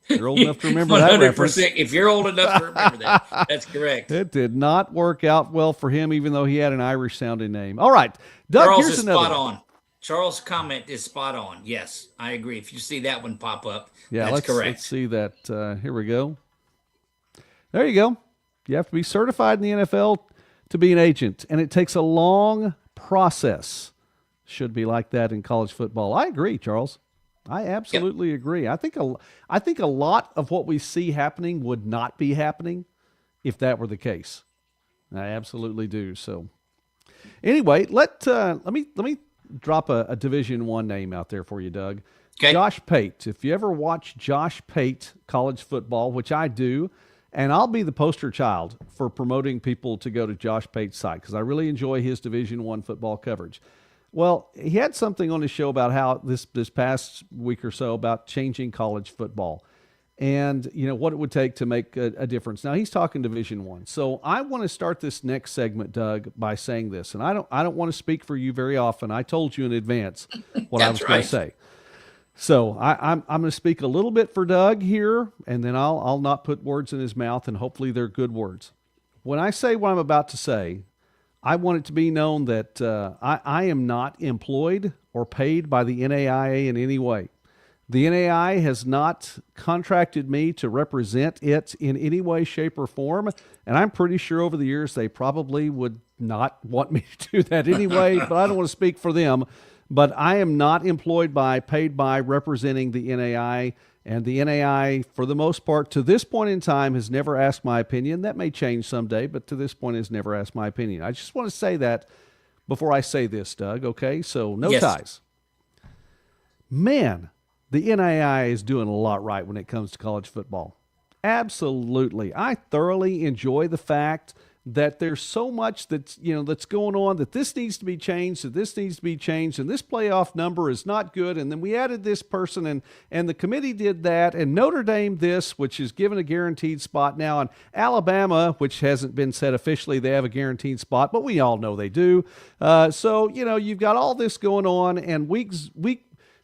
You're old enough to remember that reference. If you're old enough to remember that, that's correct. It did not work out well for him, even though he had an Irish-sounding name. All right. Doug, Charles here's is another spot on. Charles' comment is spot on. Yes, I agree. If you see that one pop up, that's correct. Let's see that. Here we go. There you go. You have to be certified in the NFL to be an agent, and it takes a long process. Should be like that in college football. I agree, Charles. I absolutely agree. I think a lot of what we see happening would not be happening if that were the case. I absolutely do. So, anyway, let me drop a Division I name out there for you, Doug. Okay. Josh Pate. If you ever watch Josh Pate college football, which I do, and I'll be the poster child for promoting people to go to Josh Pate's site because I really enjoy his Division I football coverage. Well, he had something on his show about how this past week or so about changing college football and, what it would take to make a difference. Now, he's talking Division I. So I want to start this next segment, Doug, by saying this. And I don't want to speak for you very often. I told you in advance what I was going to say. So I'm going to speak a little bit for Doug here, and then I'll not put words in his mouth, and hopefully they're good words. When I say what I'm about to say, I want it to be known that I am not employed or paid by the NAIA in any way. The NAIA has not contracted me to represent it in any way, shape, or form, and I'm pretty sure over the years they probably would not want me to do that anyway, but I don't want to speak for them. But I am not paid by representing the NAIA, And the NAI, for the most part, to this point in time, has never asked my opinion. That may change someday, but to this point has never asked my opinion. I just want to say that before I say this, Doug, okay? So no ties. Man, the NAI is doing a lot right when it comes to college football. Absolutely. I thoroughly enjoy the fact that there's so much that's going on, that this needs to be changed, that this needs to be changed, and this playoff number is not good, and then we added this person, and the committee did that, and Notre Dame this, which is given a guaranteed spot now, and Alabama, which hasn't been said officially, they have a guaranteed spot, but we all know they do. So, you've got all this going on, and week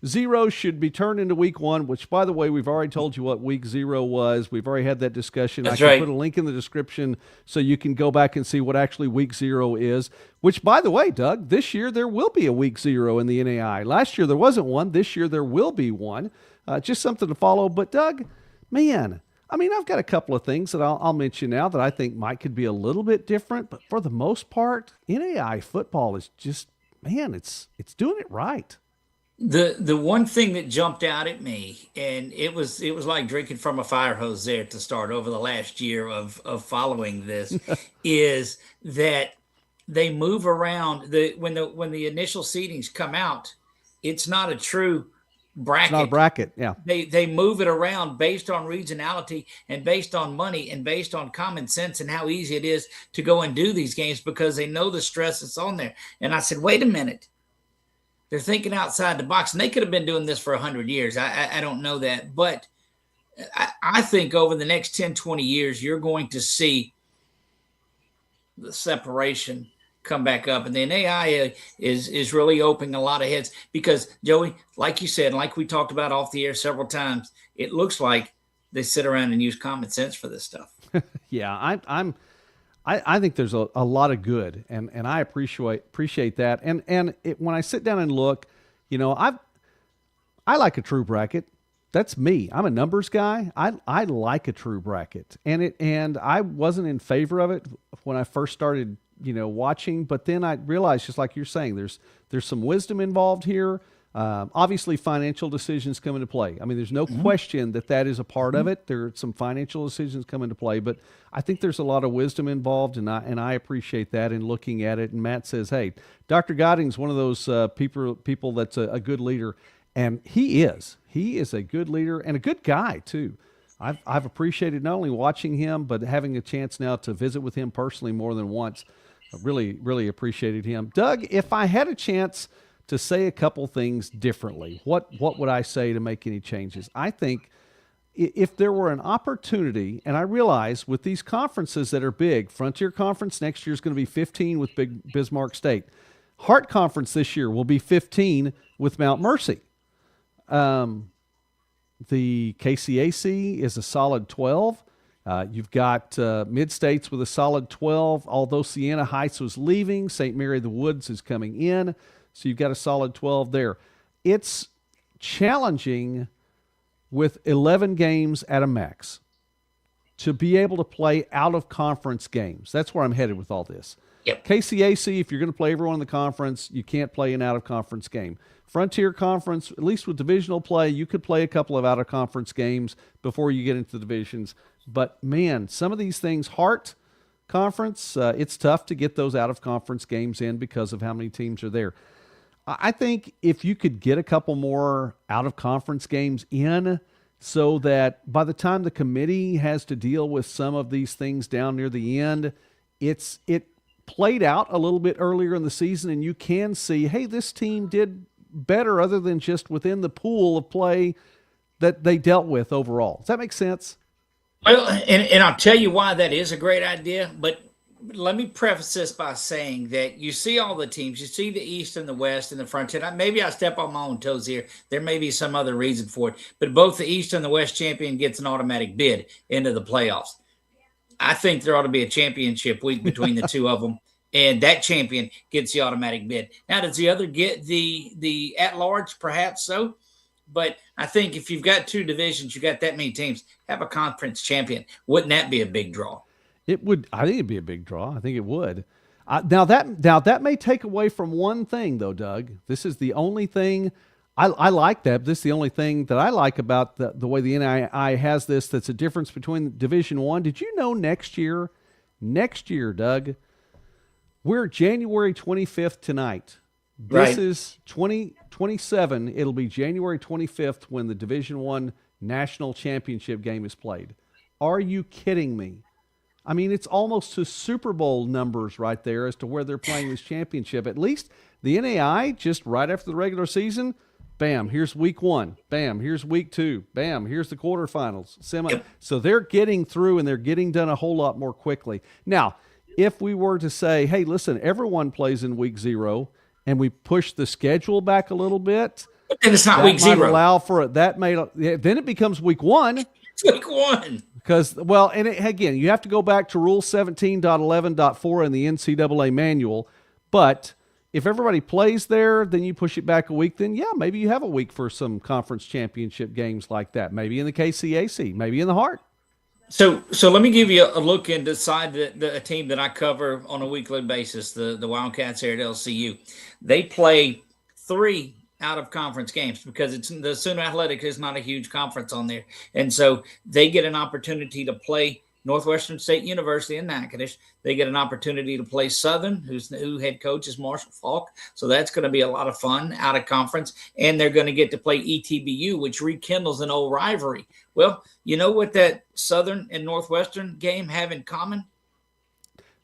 0 should be turned into week 1, which, by the way, we've already told you what week 0 was. We've already had that discussion. That's I can right. put a link in the description so you can go back and see what actually week 0 is, which, by the way, Doug, this year there will be a week 0 in the NAI. Last year there wasn't one. This year there will be one. Just something to follow. But, Doug, man, I've got a couple of things that I'll mention now that I think could be a little bit different. But for the most part, NAI football is just, man, it's doing it right. The one thing that jumped out at me, and it was like drinking from a fire hose there to start over the last year of following this, is that they move around when the initial seedings come out. It's not a true bracket. It's not a bracket, yeah. They move it around based on regionality and based on money and based on common sense and how easy it is to go and do these games because they know the stress that's on there. And I said, wait a minute. They're thinking outside the box, and they could have been doing this for 100 years. I don't know that. But I think over the next 10, 20 years, you're going to see the separation come back up. And the NAIA is really opening a lot of heads because, Joey, like you said, like we talked about off the air several times, it looks like they sit around and use common sense for this stuff. Yeah, I think there's a lot of good, and I appreciate that. And when I sit down and look, I like a true bracket. That's me. I'm a numbers guy. I like a true bracket, and I wasn't in favor of it when I first started, watching. But then I realized, just like you're saying, there's some wisdom involved here. Obviously, financial decisions come into play. There's no question that is a part of it. There are some financial decisions come into play, but I think there's a lot of wisdom involved, and I appreciate that in looking at it. And Matt says, hey, Dr. Godding's one of those people that's a good leader, and he is. He is a good leader and a good guy, too. I've appreciated not only watching him, but having a chance now to visit with him personally more than once. I really, really appreciated him. Doug, if I had a chance to say a couple things differently, what would I say to make any changes? I think if there were an opportunity, and I realize with these conferences that are big, Frontier Conference next year is going to be 15 with Big Bismarck State. Hart Conference this year will be 15 with Mount Mercy. The KCAC is a solid 12. You've got Mid-States with a solid 12, although Siena Heights was leaving. St. Mary of the Woods is coming in. So you've got a solid 12 there. It's challenging with 11 games at a max to be able to play out-of-conference games. That's where I'm headed with all this. Yep. KCAC, if you're going to play everyone in the conference, you can't play an out-of-conference game. Frontier Conference, at least with divisional play, you could play a couple of out-of-conference games before you get into the divisions. But, man, some of these things, Hart Conference, it's tough to get those out-of-conference games in because of how many teams are there. I think if you could get a couple more out-of-conference games in so that by the time the committee has to deal with some of these things down near the end, it played out a little bit earlier in the season, and you can see, hey, this team did better other than just within the pool of play that they dealt with overall. Does that make sense? Well, and I'll tell you why that is a great idea, but let me preface this by saying that you see all the teams. You see the East and the West and the Frontier. Maybe I step on my own toes here. There may be some other reason for it. But both the East and the West champion gets an automatic bid into the playoffs. I think there ought to be a championship week between the two of them, and that champion gets the automatic bid. Now, does the other get the at-large? Perhaps so. But I think if you've got two divisions, you got that many teams, have a conference champion. Wouldn't that be a big draw? It would. I think it'd be a big draw. I think it would. Now that may take away from one thing, though, Doug. This is the only thing I like that. This is the only thing that I like about the way the NAIA has this that's a difference between Division One. Did you know next year, Doug, we're January 25th tonight. This is 2027. It'll be January 25th when the Division One national championship game is played. Are you kidding me? I mean, it's almost to Super Bowl numbers right there as to where they're playing this championship. At least the NAIA, just right after the regular season, bam, here's week one. Bam, here's week two. Bam, here's the quarterfinals. Yep. So they're getting through and they're getting done a whole lot more quickly. Now, if we were to say, hey, listen, everyone plays in week 0 and we push the schedule back a little bit, and it's not that week might 0. allow for it. Then it becomes week 1. It's week 1. Because, well, and again, you have to go back to Rule 17.11.4 in the NCAA manual. But if everybody plays there, then you push it back a week. Then, yeah, maybe you have a week for some conference championship games like that.Maybe in the KCAC, maybe in the Heart. So let me give you a look into a team that I cover on a weekly basis, the Wildcats here at LCU. They play 3 out-of-conference games because the Sooner Athletic is not a huge conference on there. And so they get an opportunity to play Northwestern State University in Natchitoches. They get an opportunity to play Southern, who head coach is Marshall Falk. So that's going to be a lot of fun out of conference. And they're going to get to play ETBU, which rekindles an old rivalry. Well, you know what that Southern and Northwestern game have in common?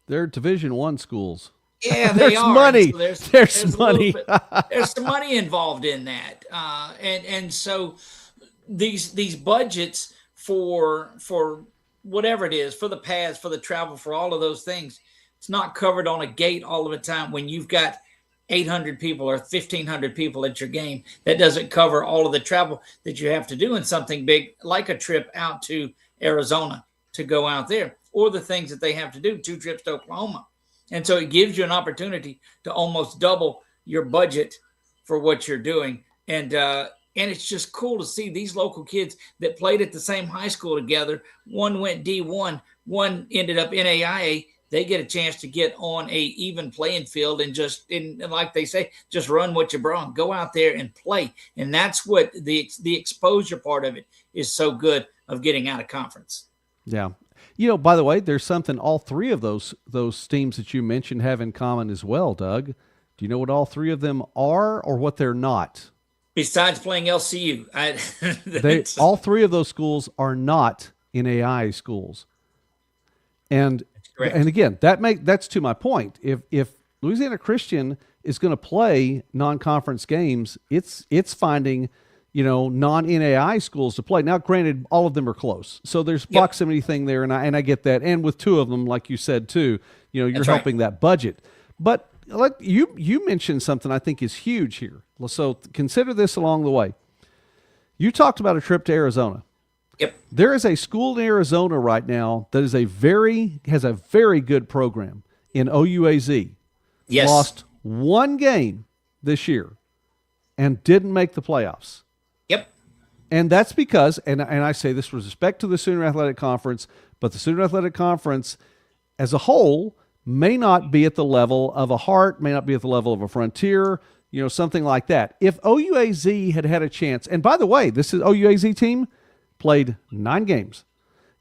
They're Division I schools. Yeah, they are. Money. So there's money. There's some money involved in that, and so these budgets for whatever it is, for the pads, for the travel, for all of those things, it's not covered on a gate all of the time. When you've got 800 people or 1,500 people at your game, that doesn't cover all of the travel that you have to do in something big like a trip out to Arizona to go out there, or the things that they have to do, 2 trips to Oklahoma. And so it gives you an opportunity to almost double your budget for what you're doing. And it's just cool to see these local kids that played at the same high school together. One went D1, one ended up NAIA. They get a chance to get on a even playing field and like they say, just run what you brought. Go out there and play. And that's what the exposure part of it is so good of getting out of conference. Yeah. You know, by the way, there's something all 3 of those teams that you mentioned have in common as well, Doug. Do you know what all 3 of them are or what they're not? Besides playing LCU. All 3 of those schools are not NAIA schools. And again, that's to my point. If Louisiana Christian is going to play non-conference games, it's finding non-NAIA schools to play. Now, granted, all of them are close, so there's proximity thing there, and I get that. And with 2 of them, like you said too, you're That's helping that budget. But you mentioned something I think is huge here. So consider this along the way. You talked about a trip to Arizona. Yep. There is a school in Arizona right now that has a very good program in OUAZ. Yes. Lost 1 game this year and didn't make the playoffs. Yep. And that's because, and I say this with respect to the Sooner Athletic Conference, but the Sooner Athletic Conference as a whole may not be at the level of a Heart, may not be at the level of a Frontier, something like that. If OUAZ had a chance, and by the way, this is OUAZ team played 9 games.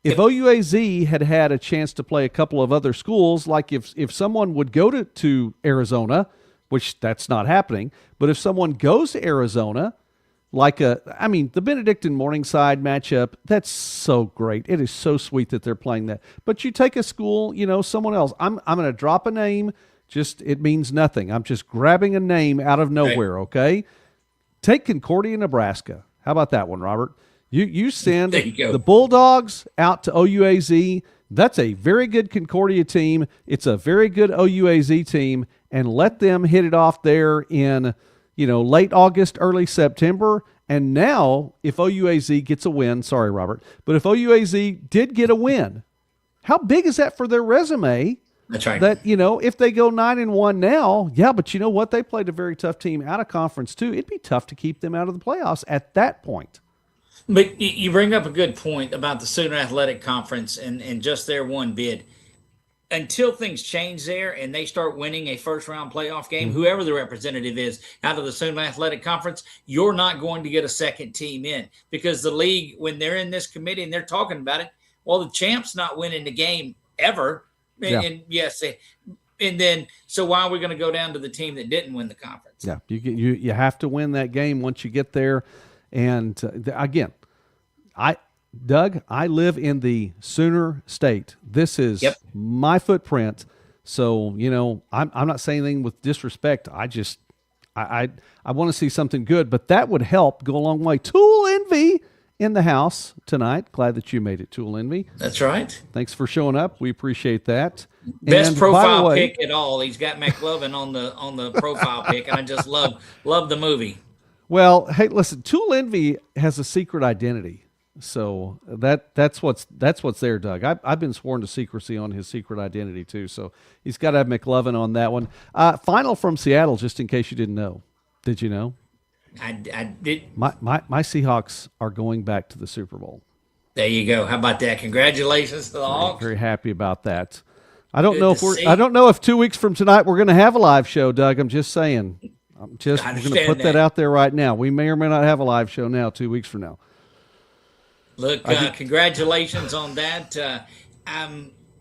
If OUAZ had a chance to play a couple of other schools, like if someone would go to Arizona, which that's not happening, but if someone goes to Arizona, the Benedictine Morningside matchup, that's so great. It is so sweet that they're playing that. But you take a school, someone else. I'm going to drop a name. It means nothing. I'm just grabbing a name out of nowhere, okay? Take Concordia, Nebraska. How about that one, Robert? You send the Bulldogs out to OUAZ. That's a very good Concordia team. It's a very good OUAZ team, and let them hit it off there in late August, early September. And now, if OUAZ gets a win, sorry, Robert, but if OUAZ did get a win, how big is that for their resume? That's right. That, if they go 9-1 now, yeah, but you know what? They played a very tough team out of conference too. It'd be tough to keep them out of the playoffs at that point. But you bring up a good point about the Sooner Athletic Conference and just their 1 bid. until things change there and they start winning a first-round playoff game, whoever the representative is out of the Sooner Athletic Conference, you're not going to get a second team in, because the league, when they're in this committee and they're talking about it, well, the champ's not winning the game ever. And yes, and then so why are we going to go down to the team that didn't win the conference? Yeah, you have to win that game once you get there. And again, Doug, I live in the Sooner State. This is my footprint. So, I'm not saying anything with disrespect. I want to see something good, but that would help go a long way. Tool Envy in the house tonight. Glad that you made it, Tool Envy. That's right. Thanks for showing up. We appreciate that. Best profile pick at all. He's got McLovin on the profile pick, and I just love the movie. Well, hey, listen, Tool Envy has a secret identity. So that's what's there, Doug. I've been sworn to secrecy on his secret identity too. So he's got to have McLovin on that one. Final from Seattle, just in case you didn't know. Did you know? I did. My Seahawks are going back to the Super Bowl. There you go. How about that? Congratulations to the Hawks. Very happy about that. I don't know if 2 weeks from tonight we're going to have a live show, Doug. I'm just saying. We're going to put that out there right now. We may or may not have a live show now 2 weeks from now. Look, congratulations on that.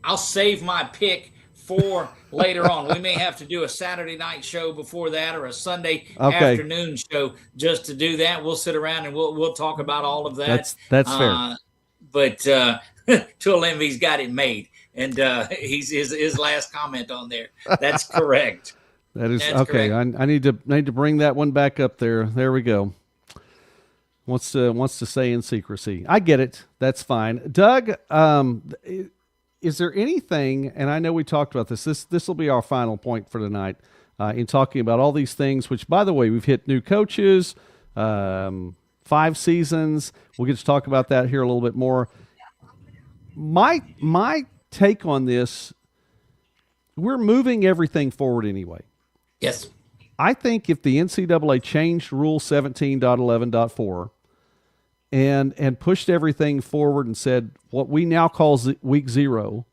I'll save my pick for later on. We may have to do a Saturday night show before that, or a Sunday afternoon show just to do that. We'll sit around and we'll talk about all of that. That's fair. But Tool Envy's got it made, and he's his last comment on there. That's correct. That's okay. Correct. I need to bring that one back up there. There we go. Wants to say in secrecy. I get it. That's fine. Doug, is there anything, and I know we talked about this will be our final point for tonight, in talking about all these things, which, by the way, we've hit new coaches, 5 seasons. We'll get to talk about that here a little bit more. My take on this, we're moving everything forward anyway. Yes. I think if the NCAA changed Rule 17.11.4 and pushed everything forward and said what we now call week 0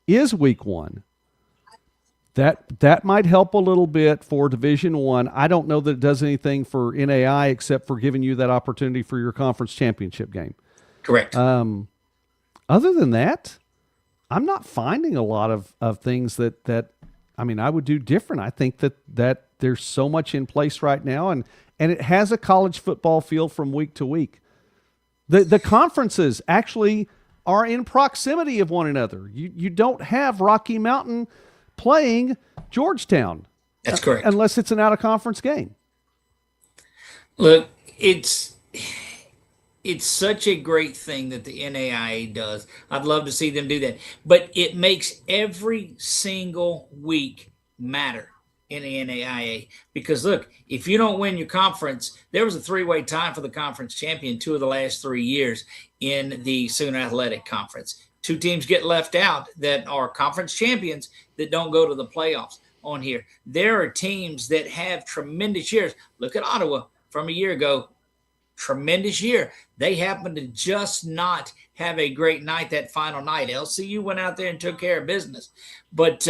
is week 1, that might help a little bit for Division I. I don't know that it does anything for NAIA except for giving you that opportunity for your conference championship game. Correct. Other than that, I'm not finding a lot of things that I would do different. I think that there's so much in place right now, and it has a college football feel from week to week. The conferences actually are in proximity of one another. You don't have Rocky Mountain playing Georgetown. That's correct. Unless it's an out-of-conference game. Look, it's such a great thing that the NAIA does. I'd love to see them do that. But it makes every single week matter in the NAIA. Because, look, if you don't win your conference, there was a 3-way tie for the conference champion 2 of the last 3 years in the Sooner Athletic Conference. 2 teams get left out that are conference champions that don't go to the playoffs on here. There are teams that have tremendous years. Look at Ottawa from a year ago. Tremendous year. They happened to just not have a great night that final night. LCU went out there and took care of business. But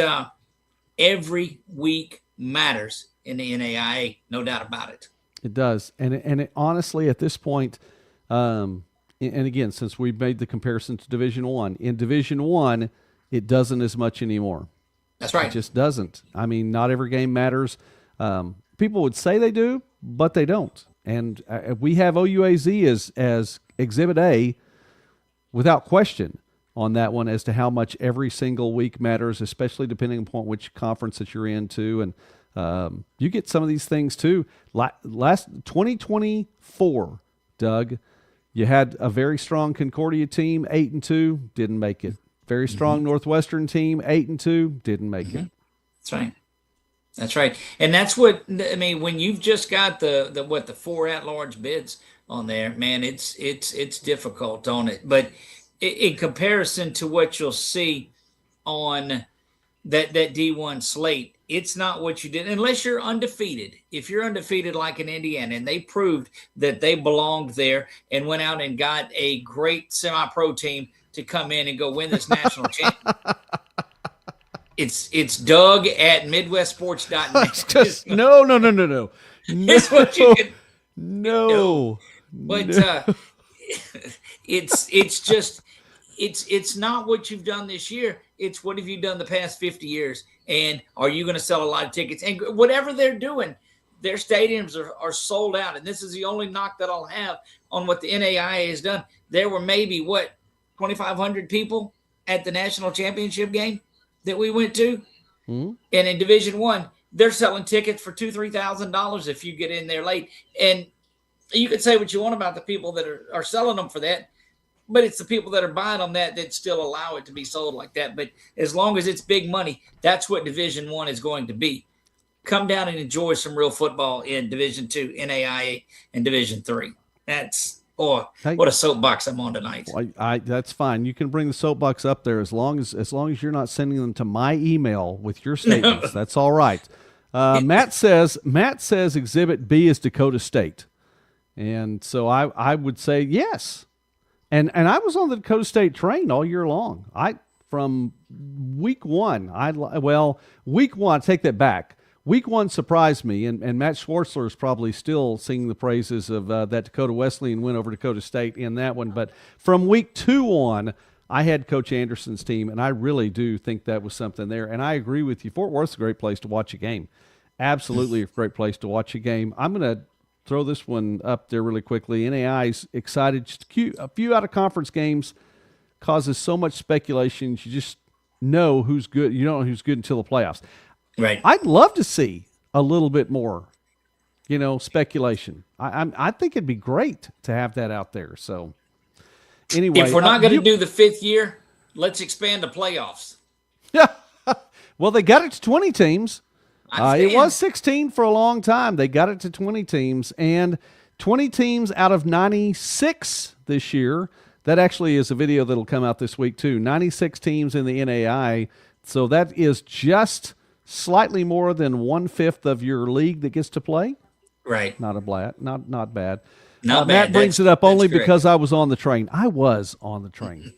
every week matters in the NAIA, no doubt about it. It does. And it honestly, at this point, and again, since we made the comparison to Division I, in Division I, it doesn't as much anymore. That's right. It just doesn't. I mean, not every game matters. People would say they do, but they don't. And we have OUAZ as Exhibit A without question on that one as to how much every single week matters, especially depending upon which conference that you're into. And you get some of these things too. Last 2024, Doug, you had a very strong Concordia team, 8-2, didn't make it. Very strong Northwestern team, 8-2, didn't make it. That's right. That's right. And that's what, I mean, when you've just got the 4 at-large bids on there, man, it's difficult on it. But in comparison to what you'll see on that D1 slate, it's not what you did unless you're undefeated. If you're undefeated like in Indiana, and they proved that they belonged there and went out and got a great semi-pro team to come in and go win this national championship. It's Doug at MidwestSports.net. Just no. It's what you can. No. But it's not what you've done this year. It's what have you done the past 50 years, and are you going to sell a lot of tickets? And whatever they're doing, their stadiums are sold out. And this is the only knock that I'll have on what the NAIA has done. There were maybe 2,500 people at the national championship game that we went to, and in Division I, they're selling tickets for $2,000-$3,000 if you get in there late. And you could say what you want about the people that are selling them for that, but it's the people that are buying them that still allow it to be sold like that. But as long as it's big money, that's what Division I is going to be. Come down and enjoy some real football in Division II, NAIA, and Division III. What a soapbox I'm on tonight. Well, that's fine. You can bring the soapbox up there as long as you're not sending them to my email with your statements. That's all right. Matt says Exhibit B is Dakota State. And so I would say yes. And I was on the Dakota State train all year long. From week one, week one, take that back. Week one surprised me, and Matt Schwartzler is probably still singing the praises of that Dakota Wesleyan win over Dakota State in that one. But from week 2 on, I had Coach Anderson's team, and I really do think that was something there. And I agree with you. Fort Worth's a great place to watch a game. Absolutely a great place to watch a game. I'm going to throw this one up there really quickly. NAI's excited. Just a few out-of-conference games causes so much speculation. You just know who's good. You don't know who's good until the playoffs. Right. I'd love to see a little bit more, speculation. I think it'd be great to have that out there. So anyway. If we're not going to do the 5th year, let's expand the playoffs. Yeah. Well, they got it to 20 teams. It was 16 for a long time. They got it to 20 teams, and 20 teams out of 96 this year. That actually is a video that'll come out this week too. 96 teams in the NAI. So that is just slightly more than 1/5 of your league that gets to play. Right. Not bad. Not bad. Matt brings it up only because I was on the train. I was on the train.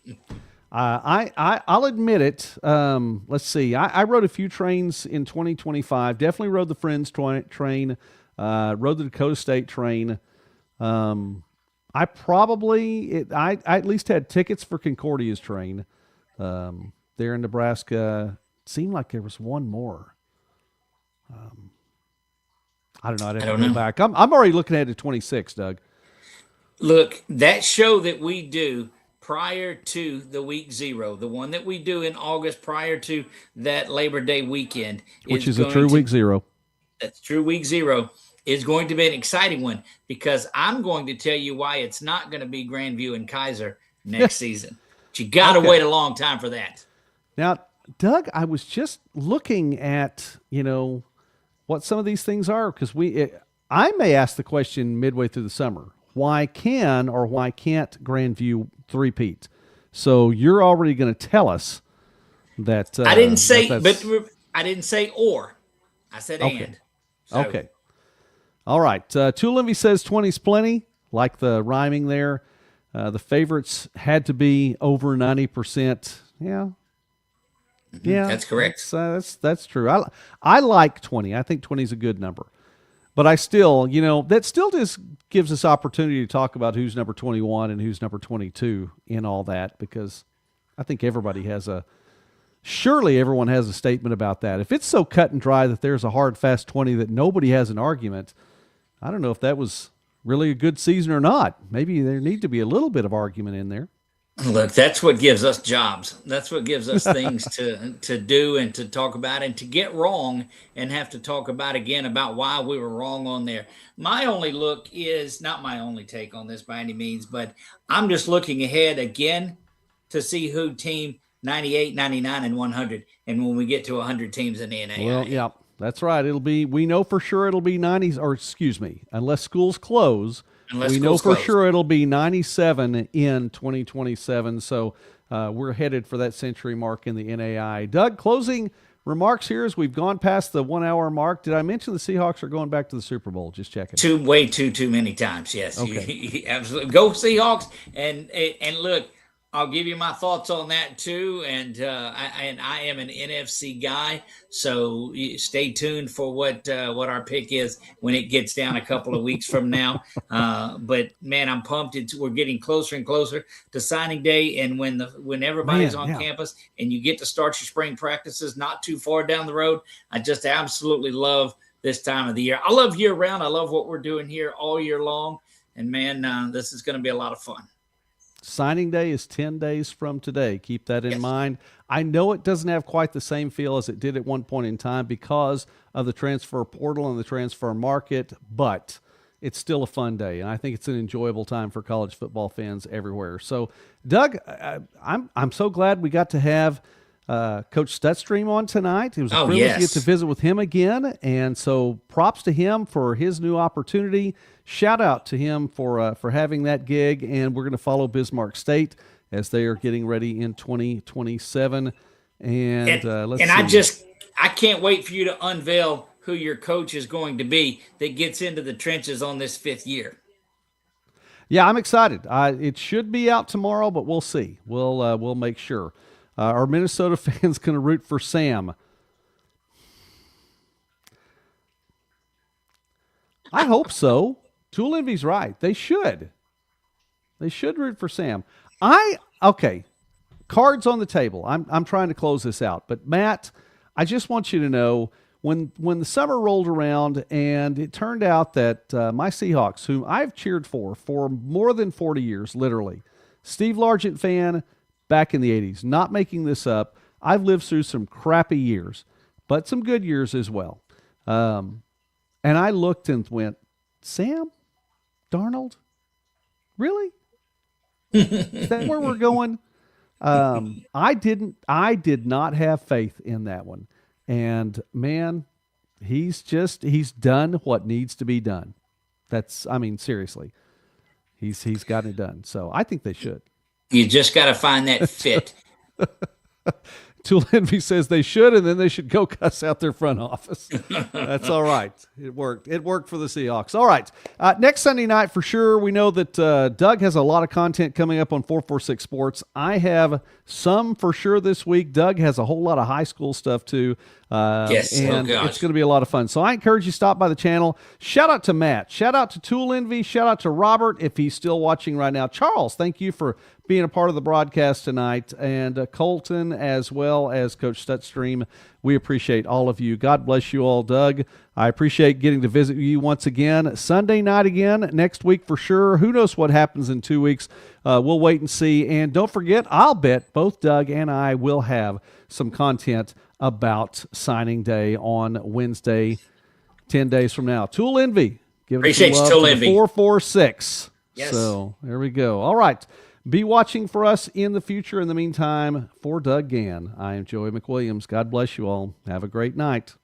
I'll admit it. Let's see. I rode a few trains in 2025. Definitely rode the Friends train. Rode the Dakota State train. I at least had tickets for Concordia's train there in Nebraska. Seemed like there was one more. I don't know. I'd have to go back. I'm already looking ahead to 26, Doug. Look, that show that we do prior to the week 0, the one that we do in August prior to that Labor Day weekend, which is a true week 0. That's true week 0. Is going to be an exciting one because I'm going to tell you why it's not going to be Grandview and Kaiser next season. But you got to wait a long time for that. Now, Doug, I was just looking at, what some of these things are because I may ask the question midway through the summer, why can't Grandview three-peat? So you're already going to tell us that. I didn't say, but I didn't say or. I said and. So. Okay. All right. Tulinvi says 20's plenty, like the rhyming there. The favorites had to be over 90%. Yeah. Yeah, that's correct. That's true. I like 20. I think 20 is a good number. But I still, that still just gives us opportunity to talk about who's number 21 and who's number 22 in all that, because I think surely everyone has a statement about that. If it's so cut and dry that there's a hard, fast 20 that nobody has an argument, I don't know if that was really a good season or not. Maybe there need to be a little bit of argument in there. Look, that's what gives us jobs. That's what gives us things to do and to talk about and to get wrong and have to talk about again about why we were wrong on there. My only look is not my only take on this by any means, but I'm just looking ahead again to see who team 98, 99, and 100. And when we get to 100 teams in the NAIA. Well, yeah, that's right. We know for sure it'll be 90s, or excuse me, unless schools close. We know for sure it'll be 97 in 2027, so we're headed for that century mark in the NAI. Doug, closing remarks here as we've gone past the 1 hour mark. Did I mention the Seahawks are going back to the Super Bowl? Just checking. Way too many times, yes. Okay. You absolutely. Go Seahawks, and look, I'll give you my thoughts on that too, and I am an NFC guy, so stay tuned for what our pick is when it gets down a couple of weeks from now. But man, I'm pumped. We're getting closer and closer to signing day, and when everybody's on campus and you get to start your spring practices not too far down the road, I just absolutely love this time of the year. I love year round. I love what we're doing here all year long, and man, this is going to be a lot of fun. Signing day is 10 days from today. Keep that in mind. I know it doesn't have quite the same feel as it did at one point in time because of the transfer portal and the transfer market, but it's still a fun day, and I think it's an enjoyable time for college football fans everywhere. So, Doug, I'm so glad we got to have Coach Stutzreim on tonight. It was a privilege to get to visit with him again, and so props to him for his new opportunity. Shout out to him for having that gig, and we're going to follow Bismarck State as they are getting ready in 2027. And let's see. I can't wait for you to unveil who your coach is going to be that gets into the trenches on this 5th year. Yeah, I'm excited. It should be out tomorrow, but we'll see. We'll make sure. Are Minnesota fans going to root for Sam? I hope so. Tool Envy's right. They should. They should root for Sam. Okay. Cards on the table. I'm trying to close this out. But Matt, I just want you to know when the summer rolled around and it turned out that my Seahawks, whom I've cheered for more than 40 years, literally, Steve Largent fan back in the 80s, not making this up. I've lived through some crappy years, but some good years as well. And I looked and went, Sam Darnold? Really? Is that where we're going? I did not have faith in that one. And man, he's done what needs to be done. Seriously. He's gotten it done. So I think they should. You just got to find that fit. Tool Envy says they should, and then they should go cuss out their front office. That's all right. It worked. It worked for the Seahawks. All right. Next Sunday night, for sure, we know that Doug has a lot of content coming up on 446 Sports. I have some for sure this week. Doug has a whole lot of high school stuff, too. Yes. And it's going to be a lot of fun. So I encourage you to stop by the channel. Shout out to Matt. Shout out to Tool Envy. Shout out to Robert, if he's still watching right now. Charles, thank you for being a part of the broadcast tonight, and Colton as well as Coach Stutzreim. We appreciate all of you. God bless you all, Doug. I appreciate getting to visit you once again. Sunday night again, next week for sure. Who knows what happens in 2 weeks? We'll wait and see. And don't forget, I'll bet both Doug and I will have some content about signing day on Wednesday, 10 days from now. Tool Envy. Appreciate you, Tool Envy. 446. Yes. So there we go. All right. Be watching for us in the future. In the meantime, for Doug Gann, I am Joey McWilliams. God bless you all. Have a great night.